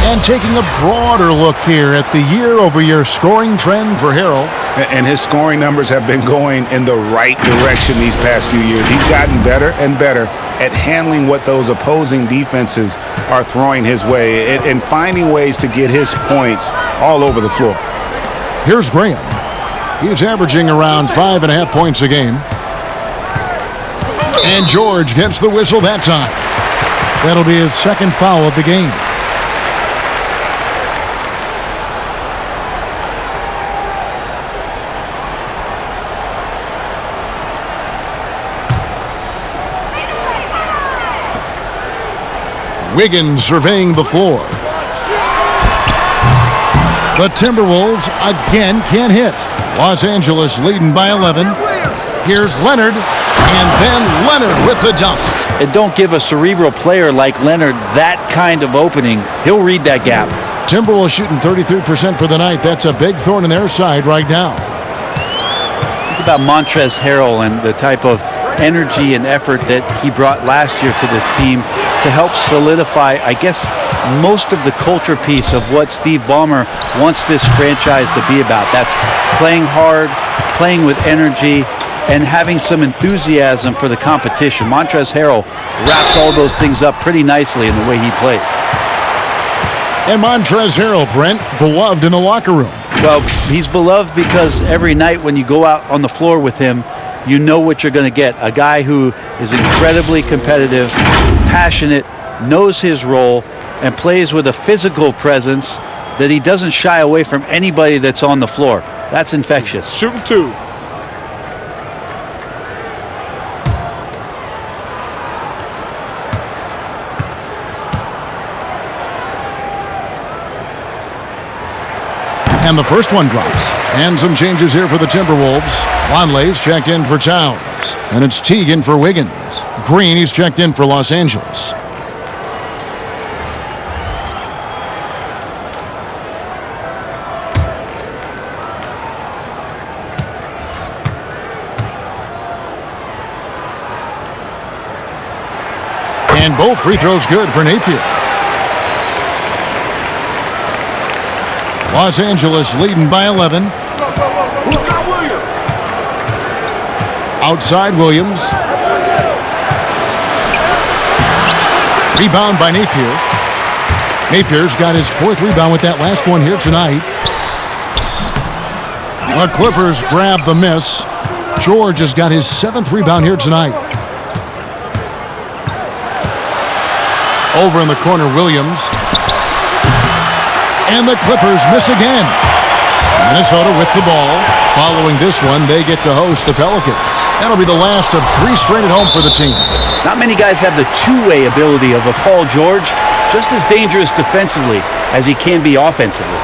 And taking a broader look here at the year-over-year scoring trend for Harrell. And his scoring numbers have been going in the right direction these past few years. He's gotten better and better at handling what those opposing defenses are throwing his way and finding ways to get his points all over the floor. Here's Graham. He's averaging around 5.5 points a game. And George gets the whistle that time. That'll be his second foul of the game. Wiggins surveying the floor. The Timberwolves again can't hit. Los Angeles leading by 11. Here's Leonard, and then Leonard with the dunk. And don't give a cerebral player like Leonard that kind of opening. He'll read that gap. Timberwolves shooting 33% for the night. That's a big thorn in their side right now. Think about Montrezl Harrell and the type of energy and effort that he brought last year to this team to help solidify, I guess, most of the culture piece of what Steve Ballmer wants this franchise to be about. That's playing hard, playing with energy, and having some enthusiasm for the competition. Montrezl Harrell wraps all those things up pretty nicely in the way he plays. And Montrezl Harrell, Brent, beloved in the locker room. Well, he's beloved because every night when you go out on the floor with him, you know what you're going to get. A guy who is incredibly competitive, passionate, knows his role, and plays with a physical presence that he doesn't shy away from anybody that's on the floor. That's infectious. Shooting two. And the first one drops. And some changes here for the Timberwolves. Longley's checked in for Towns. And it's Teagan for Wiggins. Green, he's checked in for Los Angeles. And both free throws good for Napier. Los Angeles leading by 11. Who's got Williams? Outside Williams. Rebound by Napier. Napier's got his fourth rebound with that last one here tonight. The Clippers grab the miss. George has got his seventh rebound here tonight. Over in the corner, Williams. And the Clippers miss again. Minnesota with the ball. Following this one, they get to host the Pelicans. That'll be the last of three straight at home for the team. Not many guys have the two-way ability of a Paul George, just as dangerous defensively as he can be offensively.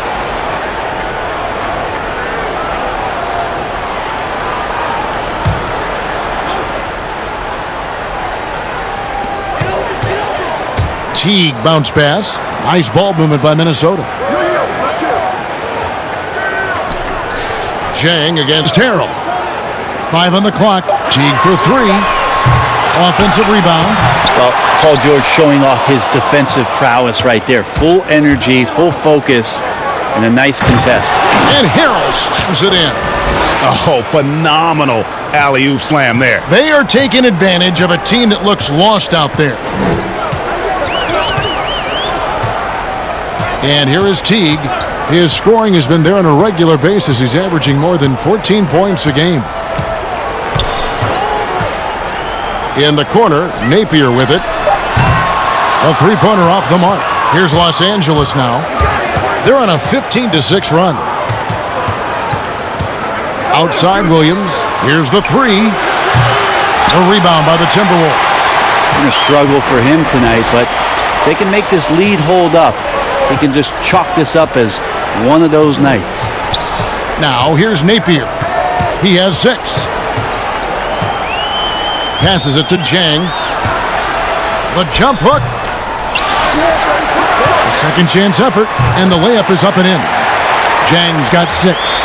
Teague bounce pass. Nice ball movement by Minnesota. Jang against Harrell. 5 on the clock. Teague for three. Offensive rebound. Well, Paul George showing off his defensive prowess right there. Full energy, full focus, and a nice contest. And Harrell slams it in. Oh, phenomenal alley-oop slam there. They are taking advantage of a team that looks lost out there. And here is Teague. His scoring has been there on a regular basis. He's averaging more than 14 points a game. In the corner, Napier with it. A three-pointer off the mark. Here's Los Angeles now. They're on a 15-6 run. Outside Williams. Here's the three. A rebound by the Timberwolves. Going to struggle for him tonight, but if they can make this lead hold up, he can just chalk this up as one of those nights. Now here's Napier. He has 6. Passes it to Jang. The jump hook. A second chance effort, and the layup is up and in. Jang's got 6.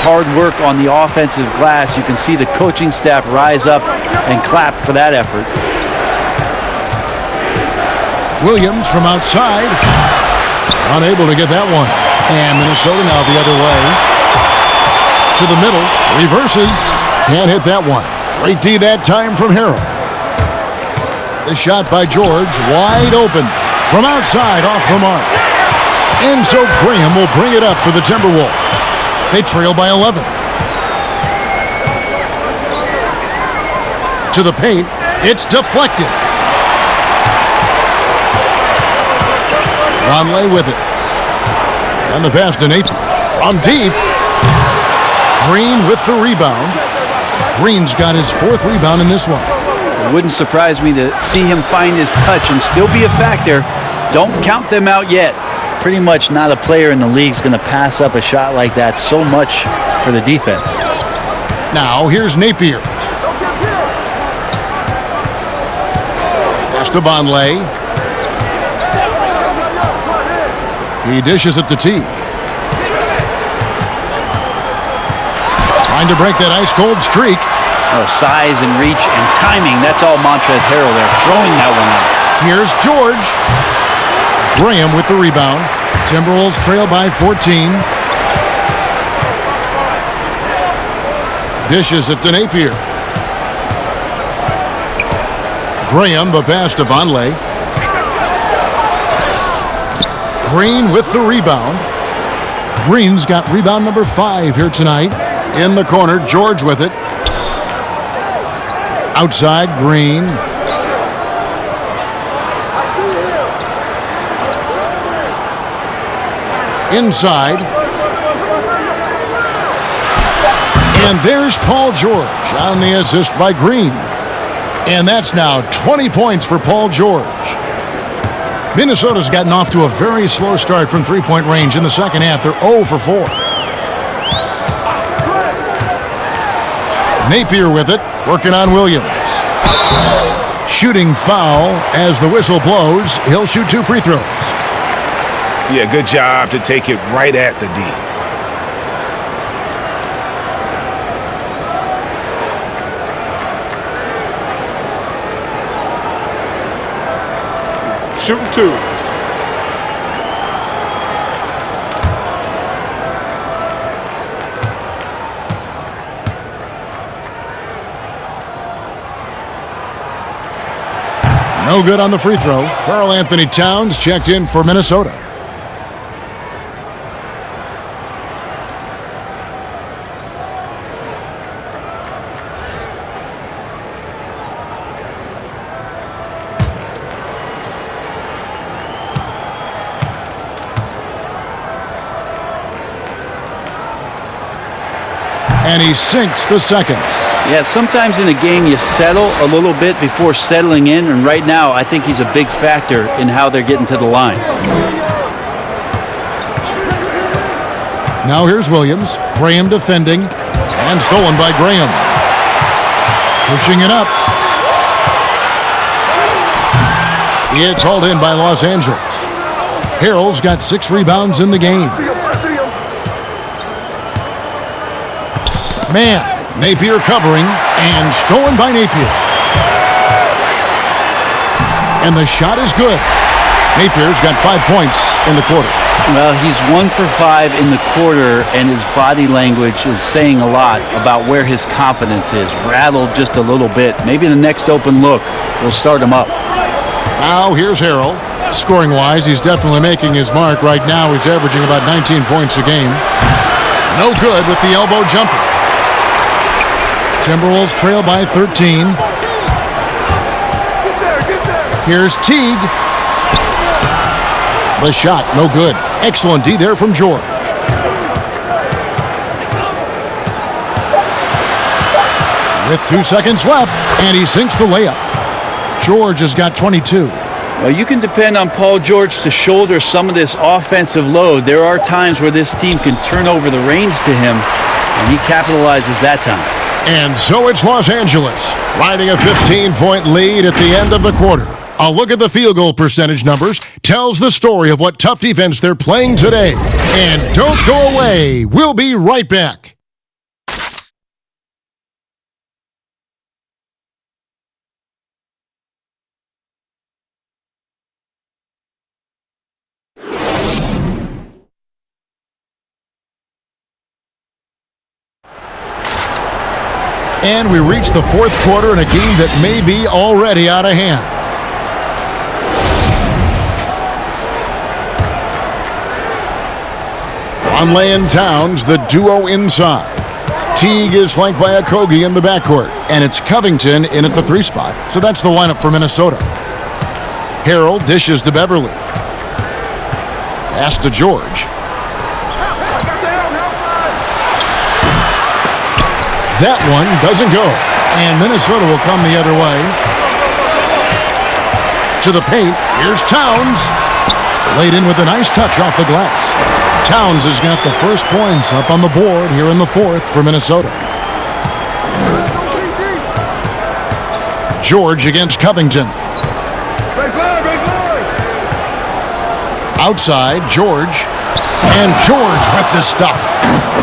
Hard work on the offensive glass. You can see the coaching staff rise up and clap for that effort. Williams from outside. Unable to get that one. And Minnesota now the other way. To the middle. Reverses. Can't hit that one. Great D that time from Harrell. The shot by George. Wide open. From outside off the mark. And so Graham will bring it up for the Timberwolves. They trail by 11. To the paint. It's deflected. Conley with it. And the pass to Napier. From deep. Green with the rebound. Green's got his 4th rebound in this one. It wouldn't surprise me to see him find his touch and still be a factor. Don't count them out yet. Pretty much not a player in the league is going to pass up a shot like that. So much for the defense. Now here's Napier. Pass to Vonleh. He dishes it to T. Trying to break that ice-cold streak. Oh, size and reach and timing. That's all Montrezl Harrell there, throwing that one out. Here's George. Graham with the rebound. Timberwolves trail by 14. Dishes it to Napier. Graham, the pass to Vonleh. Green with the rebound. Green's got rebound number 5 here tonight. In the corner, George with it. Outside, Green. Inside. And there's Paul George on the assist by Green. And that's now 20 points for Paul George. Minnesota's gotten off to a very slow start from three-point range in the second half. They're 0 for 4. Napier with it, working on Williams. Shooting foul as the whistle blows. He'll shoot 2 free throws. Yeah, good job to take it right at the D. Shooting 2. No good on the free throw. Karl Anthony Towns checked in for Minnesota. And he sinks the second. Yeah, sometimes in a game you settle a little bit before settling in, and right now I think he's a big factor in how they're getting to the line. Now here's Williams. Graham defending, and stolen by Graham. Pushing it up. It's hauled in by Los Angeles. Harrell's got 6 rebounds in the game. Man, Napier covering, and stolen by Napier. And the shot is good. Napier's got 5 points in the quarter. Well, he's 1 for 5 in the quarter, and his body language is saying a lot about where his confidence is. Rattled just a little bit. Maybe the next open look will start him up. Now here's Harrell. Scoring-wise, he's definitely making his mark. Right now, he's averaging about 19 points a game. No good with the elbow jumper. Timberwolves trail by 13. Here's Teague. The shot, no good. Excellent D there from George. With 2 seconds left, and he sinks the layup. George has got 22. Well, you can depend on Paul George to shoulder some of this offensive load. There are times where this team can turn over the reins to him, and he capitalizes that time. And so it's Los Angeles, riding a 15-point lead at the end of the quarter. A look at the field goal percentage numbers tells the story of what tough defense they're playing today. And don't go away. We'll be right back. And we reach the fourth quarter in a game that may be already out of hand. Conley and Towns, the duo inside. Teague is flanked by Okogie in the backcourt. And it's Covington in at the 3 spot. So that's the lineup for Minnesota. Harrell dishes to Beverly. Pass to George. That one doesn't go. And Minnesota will come the other way. To the paint. Here's Towns. Laid in with a nice touch off the glass. Towns has got the first points up on the board here in the fourth for Minnesota. George against Covington. Outside, George. And George with the stuff.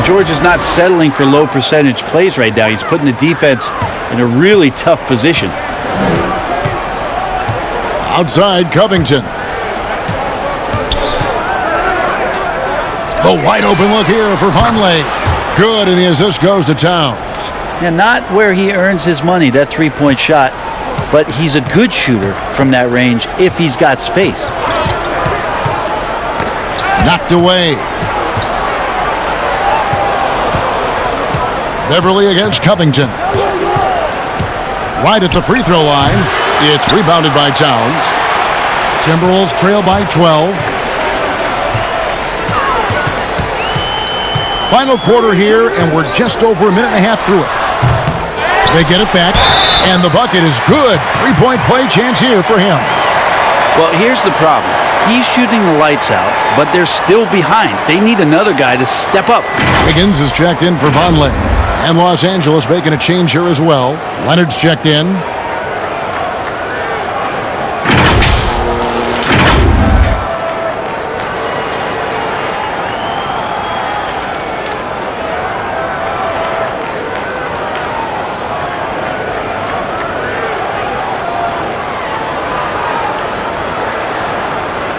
George is not settling for low percentage plays right now. He's putting the defense in a really tough position. Outside, Covington. The wide open look here for Conley. Good, and the assist goes to Towns. Yeah, not where he earns his money, that three-point shot, but he's a good shooter from that range if he's got space. Knocked away. Beverly against Covington. Right at the free throw line. It's rebounded by Towns. Timberwolves trail by 12. Final quarter here, and we're just over a minute and a half through it. They get it back, and the bucket is good. 3-point play chance here for him. Well, here's the problem. He's shooting the lights out, but they're still behind. They need another guy to step up. Higgins is checked in for Vonleh. And Los Angeles making a change here as well. Leonard's checked in.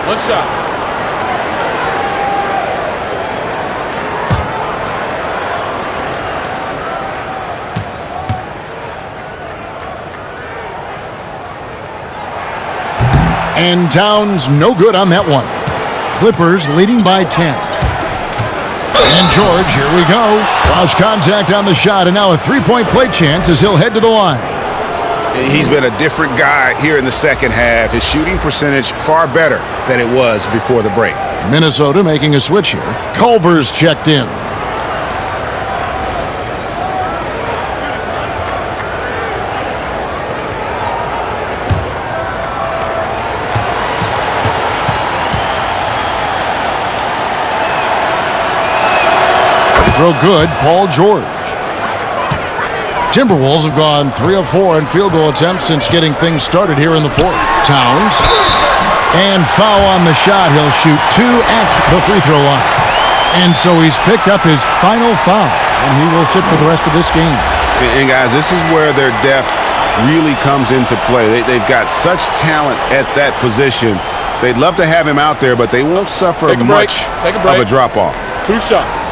What's up? And Towns no good on that one. Clippers leading by 10. And George, here we go. Cross contact on the shot, and now a 3-point play chance as he'll head to the line. He's been a different guy here in the second half. His shooting percentage far better than it was before the break. Minnesota making a switch here. Culver's checked in. Throw good, Paul George. Timberwolves have gone 3 of 4 in field goal attempts since getting things started here in the fourth. Towns. And foul on the shot. He'll shoot 2 at the free throw line. And so he's picked up his final foul, and he will sit for the rest of this game. And guys, this is where their depth really comes into play. They've got such talent at that position They'd love to have him out there, but they won't suffer much of a drop-off. 2 shots.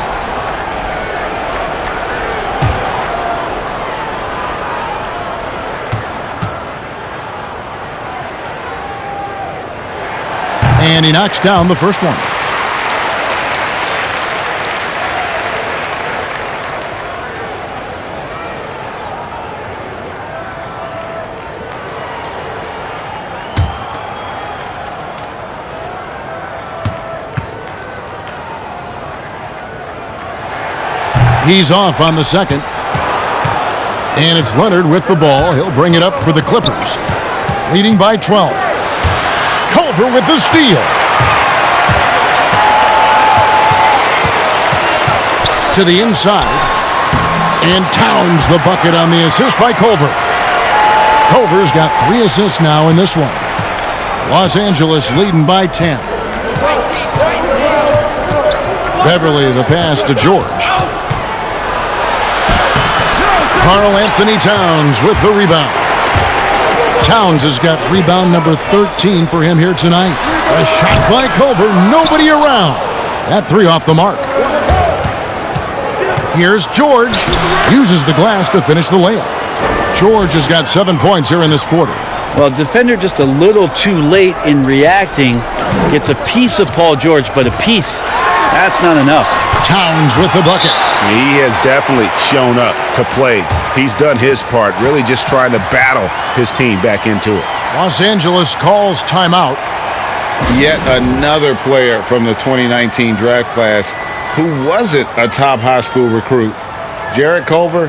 And he knocks down the first one. He's off on the second. And it's Leonard with the ball. He'll bring it up for the Clippers. Leading by 12. Culver with the steal. To the inside. And Towns the bucket on the assist by Culver. Culver's got 3 assists now in this one. Los Angeles leading by 10. Beverly the pass to George. Karl Anthony Towns with the rebound. Towns has got rebound number 13 for him here tonight. A shot by Culver, nobody around. That 3 off the mark. Here's George. Uses the glass to finish the layup. George has got 7 points here in this quarter. Well, defender just a little too late in reacting. Gets a piece of Paul George, but a piece, that's not enough. Towns with the bucket. He has definitely shown up to play. He's done his part, really just trying to battle his team back into it. Los Angeles calls timeout. Yet another player from the 2019 draft class who wasn't a top high school recruit. Jarrett Culver,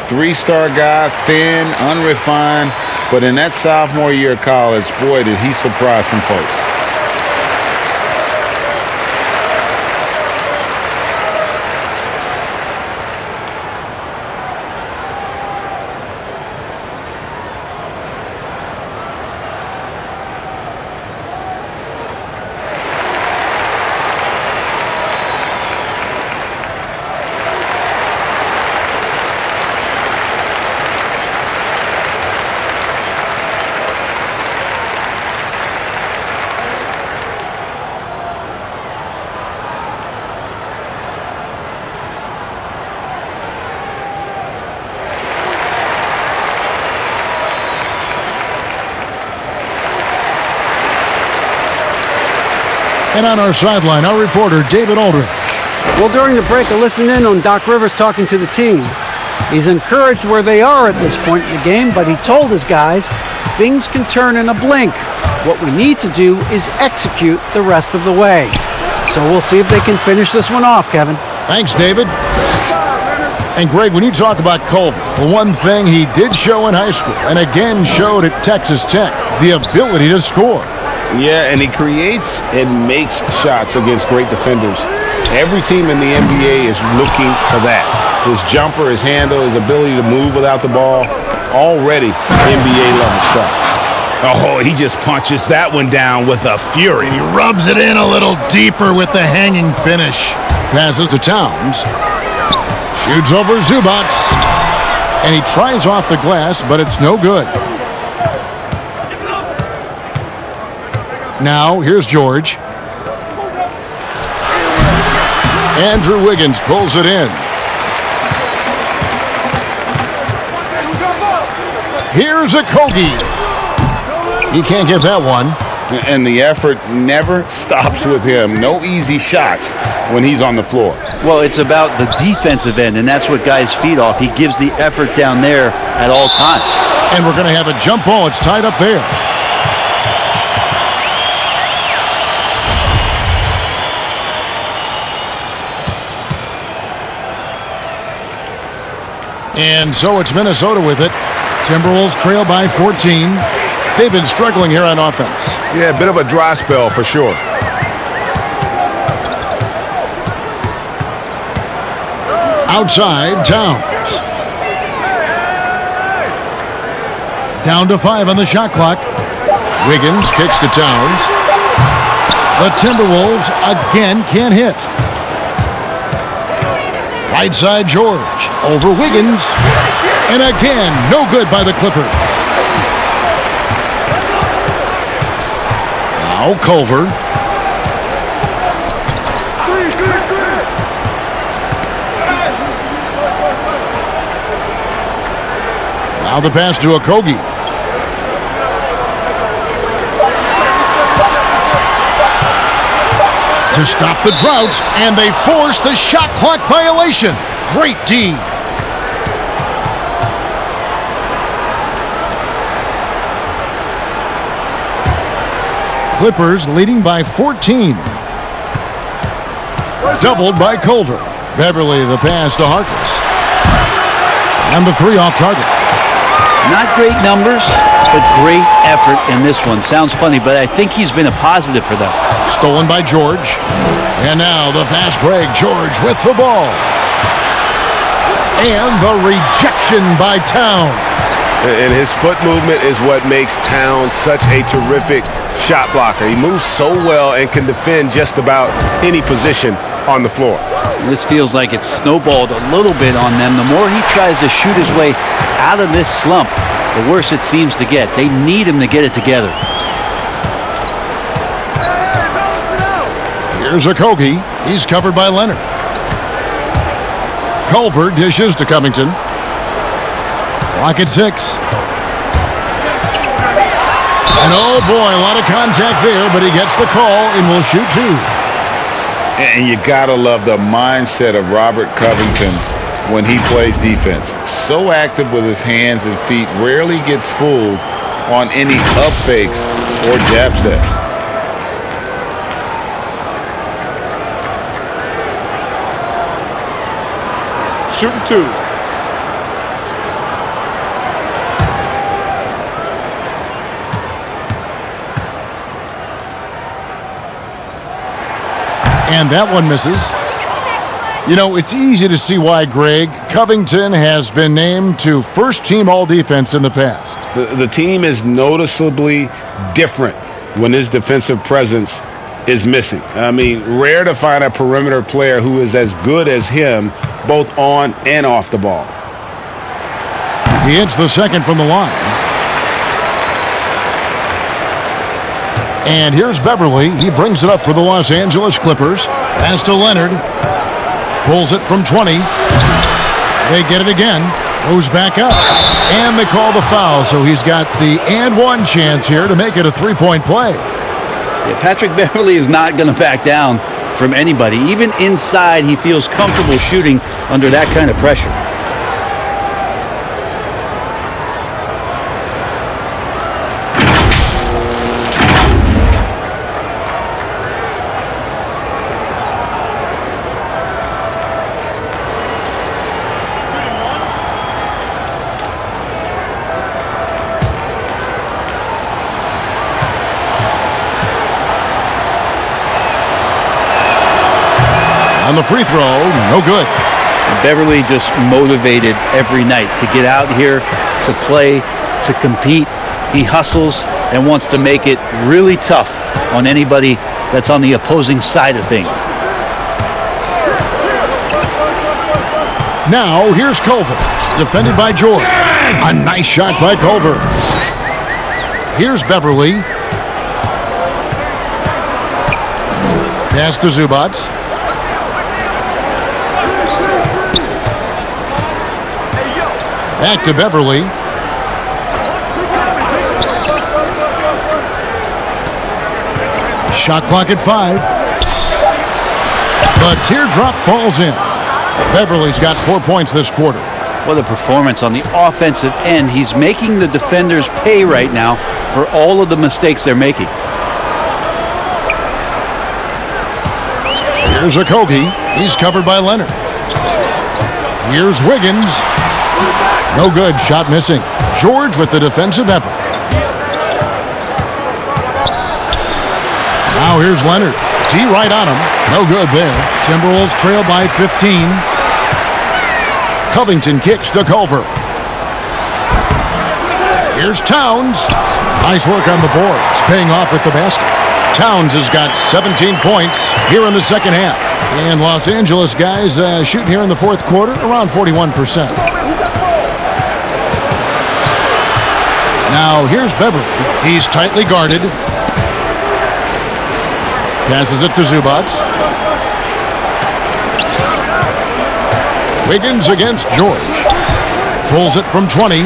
3-star guy, thin, unrefined, but in that sophomore year of college, boy, did he surprise some folks. And on our sideline, our reporter, David Aldridge. Well, during the break, I listened in on Doc Rivers talking to the team. He's encouraged where they are at this point in the game, but he told his guys things can turn in a blink. What we need to do is execute the rest of the way. So we'll see if they can finish this one off, Kevin. Thanks, David. And Greg, when you talk about Culver, the one thing he did show in high school and again showed at Texas Tech, the ability to score. Yeah, and he creates and makes shots against great defenders. Every team in the NBA is looking for that. His jumper, his handle, his ability to move without the ball, already NBA-level stuff. Oh, he just punches that one down with a fury. And he rubs it in a little deeper with the hanging finish. Passes to Towns. Shoots over Zubac. And he tries off the glass, but it's no good. Now, here's George. Andrew Wiggins pulls it in. Here's a Kogi. He can't get that one. And the effort never stops with him. No easy shots when he's on the floor. Well, it's about the defensive end, and that's what guys feed off. He gives the effort down there at all times. And we're going to have a jump ball. It's tied up there. And so it's Minnesota with it. Timberwolves trail by 14. They've been struggling here on offense. Yeah, a bit of a dry spell for sure. Outside, Towns. Down to 5 on the shot clock. Wiggins kicks to Towns. The Timberwolves again can't hit. Right side, George. Over Wiggins. And again, no good by the Clippers. Now Culver. Now the pass to Okogie. To stop the drought, and they force the shot clock violation. Great D. Clippers leading by 14. Doubled by Culver. Beverly the pass to Harkless. And the three off target. Not great numbers, but great effort in this one. Sounds funny, but I think he's been a positive for them. Stolen by George. And now the fast break. George with the ball. And the rejection by Towns. And his foot movement is what makes Towns such a terrific shot blocker. He moves so well and can defend just about any position on the floor. This feels like it's snowballed a little bit on them. The more he tries to shoot his way out of this slump, the worse it seems to get. They need him to get it together. Here's Okogie. He's covered by Leonard. Culver dishes to Covington. Clock at 6. And oh boy, a lot of contact there, but he gets the call and will shoot 2. And you gotta love the mindset of Robert Covington when he plays defense. So active with his hands and feet, rarely gets fooled on any up fakes or jab steps. Shooting 2. And that one misses. You know, it's easy to see why, Greg, Covington has been named to first-team all-defense in the past. The team is noticeably different when his defensive presence is missing. I mean, rare to find a perimeter player who is as good as him, both on and off the ball. He hits the second from the line. And here's Beverly. He brings it up for the Los Angeles Clippers. Pass to Leonard. Pulls it from 20. They get it again. Goes back up. And they call the foul, so he's got the and one chance here to make it a three-point play. Yeah, Patrick Beverly is not going to back down from anybody. Even inside, he feels comfortable shooting under that kind of pressure. On the free throw, no good. Beverly just motivated every night to get out here, to play, to compete. He hustles and wants to make it really tough on anybody that's on the opposing side of things. Now, here's Culver, defended by George. A nice shot by Culver. Here's Beverly. Pass to Zubac. Back to Beverly. Shot clock at 5. The teardrop falls in. Beverly's got 4 points this quarter. What a performance on the offensive end. He's making the defenders pay right now for all of the mistakes they're making. Here's Okogie. He's covered by Leonard. Here's Wiggins. No good. Shot missing. George with the defensive effort. Now here's Leonard. D right on him. No good there. Timberwolves trail by 15. Covington kicks to Culver. Here's Towns. Nice work on the boards. Paying off at the basket. Towns has got 17 points here in the second half. And Los Angeles guys shooting here in the fourth quarter around 41%. Now here's Beverly. He's tightly guarded. Passes it to Zubac. Wiggins against George. Pulls it from 20,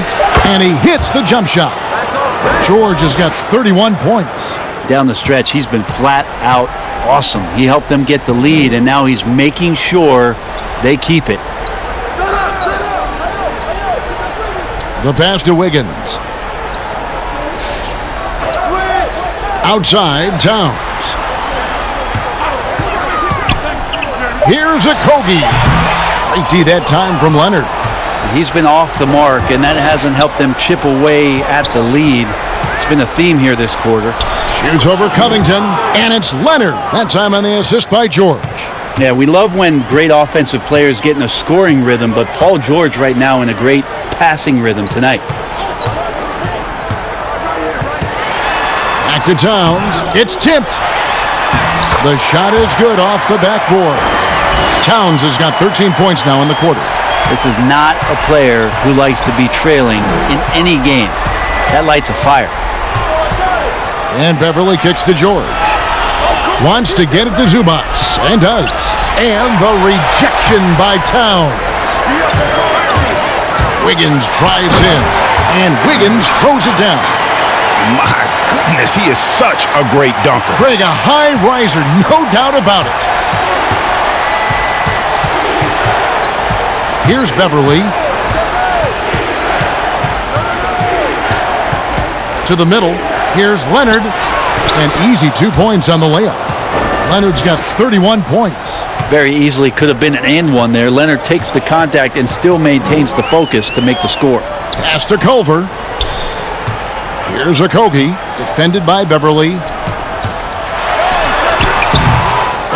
and he hits the jump shot. George has got 31 points. Down the stretch, he's been flat out awesome. He helped them get the lead, and now he's making sure they keep it. The pass to Wiggins. Outside, Towns. Here's a Kogi. Great D that time from Leonard. He's been off the mark, and that hasn't helped them chip away at the lead. It's been a theme here this quarter. Shoots over Covington, and it's Leonard. That time on the assist by George. Yeah, we love when great offensive players get in a scoring rhythm, but Paul George right now in a great passing rhythm tonight. Back to Towns. It's tipped. The shot is good off the backboard. Towns has got 13 points now in the quarter. This is not a player who likes to be trailing in any game. That lights a fire. And Beverly kicks to George. Wants to get it to Zubac, and does. And the rejection by Towns. Wiggins tries in, and Wiggins throws it down. My goodness, he is such a great dunker. Greg, a high riser, no doubt about it. Here's Beverly. To the middle. Here's Leonard. And easy 2 points on the layup. Leonard's got 31 points. Very easily could have been an and one there. Leonard takes the contact and still maintains the focus to make the score. Pass to Culver. Here's a Kogi. Defended by Beverly.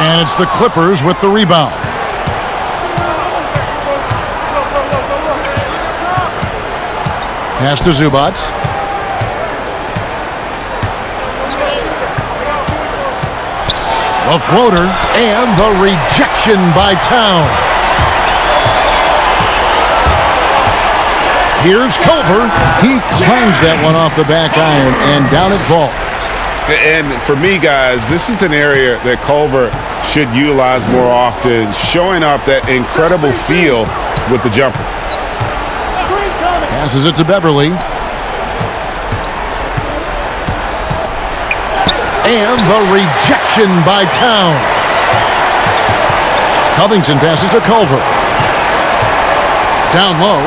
And it's the Clippers with the rebound. Pass to Zubac. A floater and the rejection by Towns. Here's Culver. He clangs that one off the back iron, and down it falls. And for me, guys, this is an area that Culver should utilize more often, showing off that incredible feel with the jumper. Passes it to Beverly. And the rejection by Towns. Covington passes to Culver. Down low.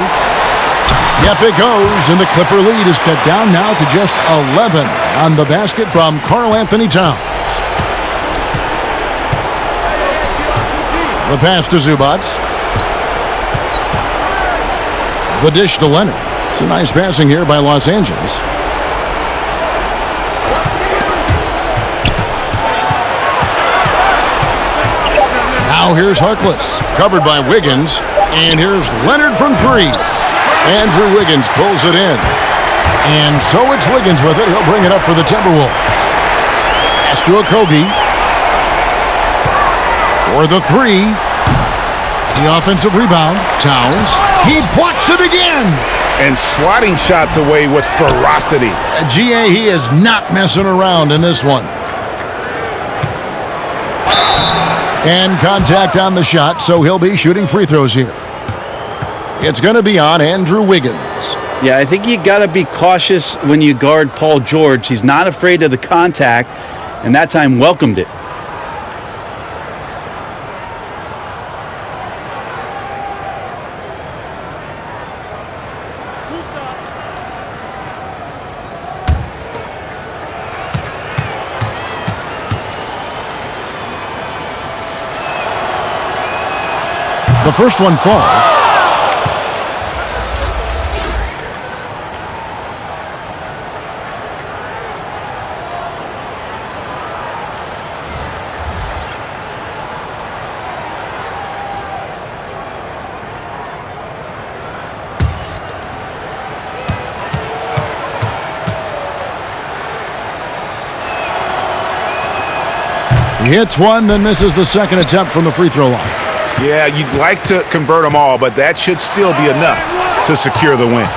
Yep, it goes, and the Clipper lead is cut down now to just 11 on the basket from Karl Anthony Towns. The pass to Zubac. The dish to Leonard. It's a nice passing here by Los Angeles. Now here's Harkless, covered by Wiggins, and here's Leonard from three. Andrew Wiggins pulls it in, and so it's Wiggins with it. He'll bring it up for the Timberwolves. Pass to Okogie for the three. The offensive rebound, Towns. He blocks it again. And swatting shots away with ferocity. GA, he is not messing around in this one. And contact on the shot, so he'll be shooting free throws here. It's going to be on Andrew Wiggins. Yeah, I think you got to be cautious when you guard Paul George. He's not afraid of the contact, and that time welcomed it. The first one falls. He hits one, then misses the second attempt from the free throw line. Yeah, you'd like to convert them all, but that should still be enough to secure the win.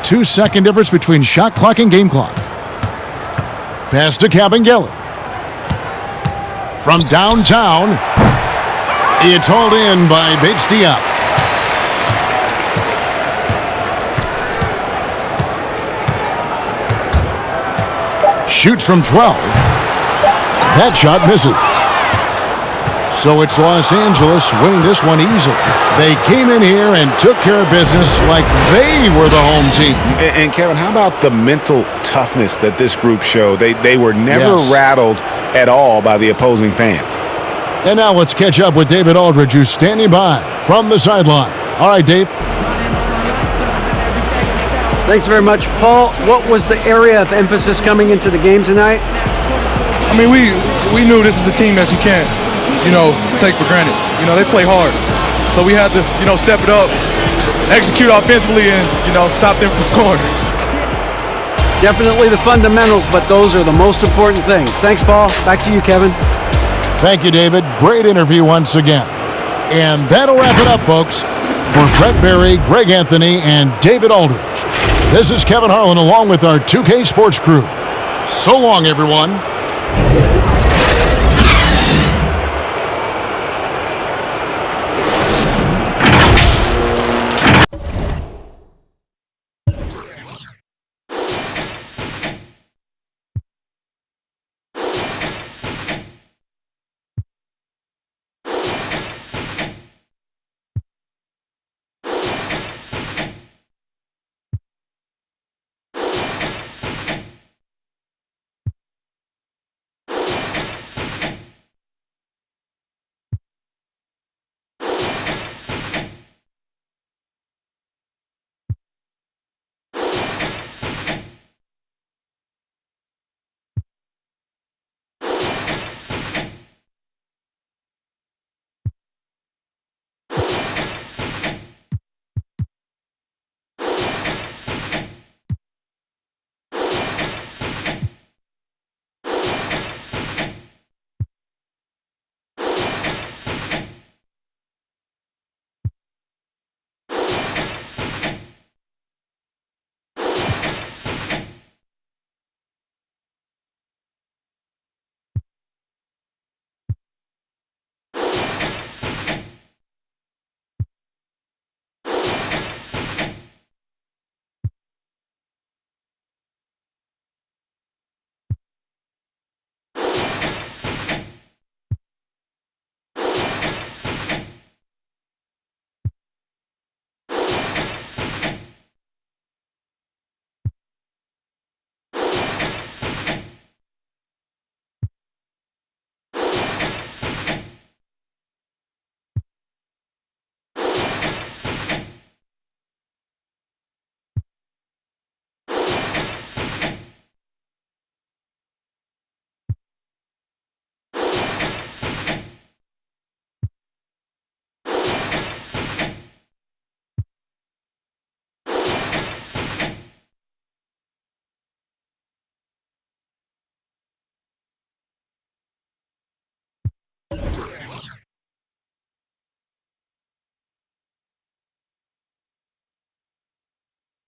2 second difference between shot clock and game clock. Pass to Cabangeli. From downtown, it's hauled in by Bates-Diop. Shoots from 12. That shot misses. So it's Los Angeles winning this one easily. They came in here and took care of business like they were the home team. And Kevin, how about the mental toughness that this group showed? They were never rattled at all by the opposing fans. And now let's catch up with David Aldridge, who's standing by from the sideline. All right, Dave. Thanks very much, Paul. What was the area of emphasis coming into the game tonight? I mean, we knew this is a team that you can't, take for granted. They play hard. So we had to, step it up, execute offensively, and, stop them from scoring. Definitely the fundamentals, but those are the most important things. Thanks, Paul. Back to you, Kevin. Thank you, David. Great interview once again. And that'll wrap it up, folks. For Brett Berry, Greg Anthony, and David Aldridge, this is Kevin Harlan along with our 2K Sports crew. So long, everyone.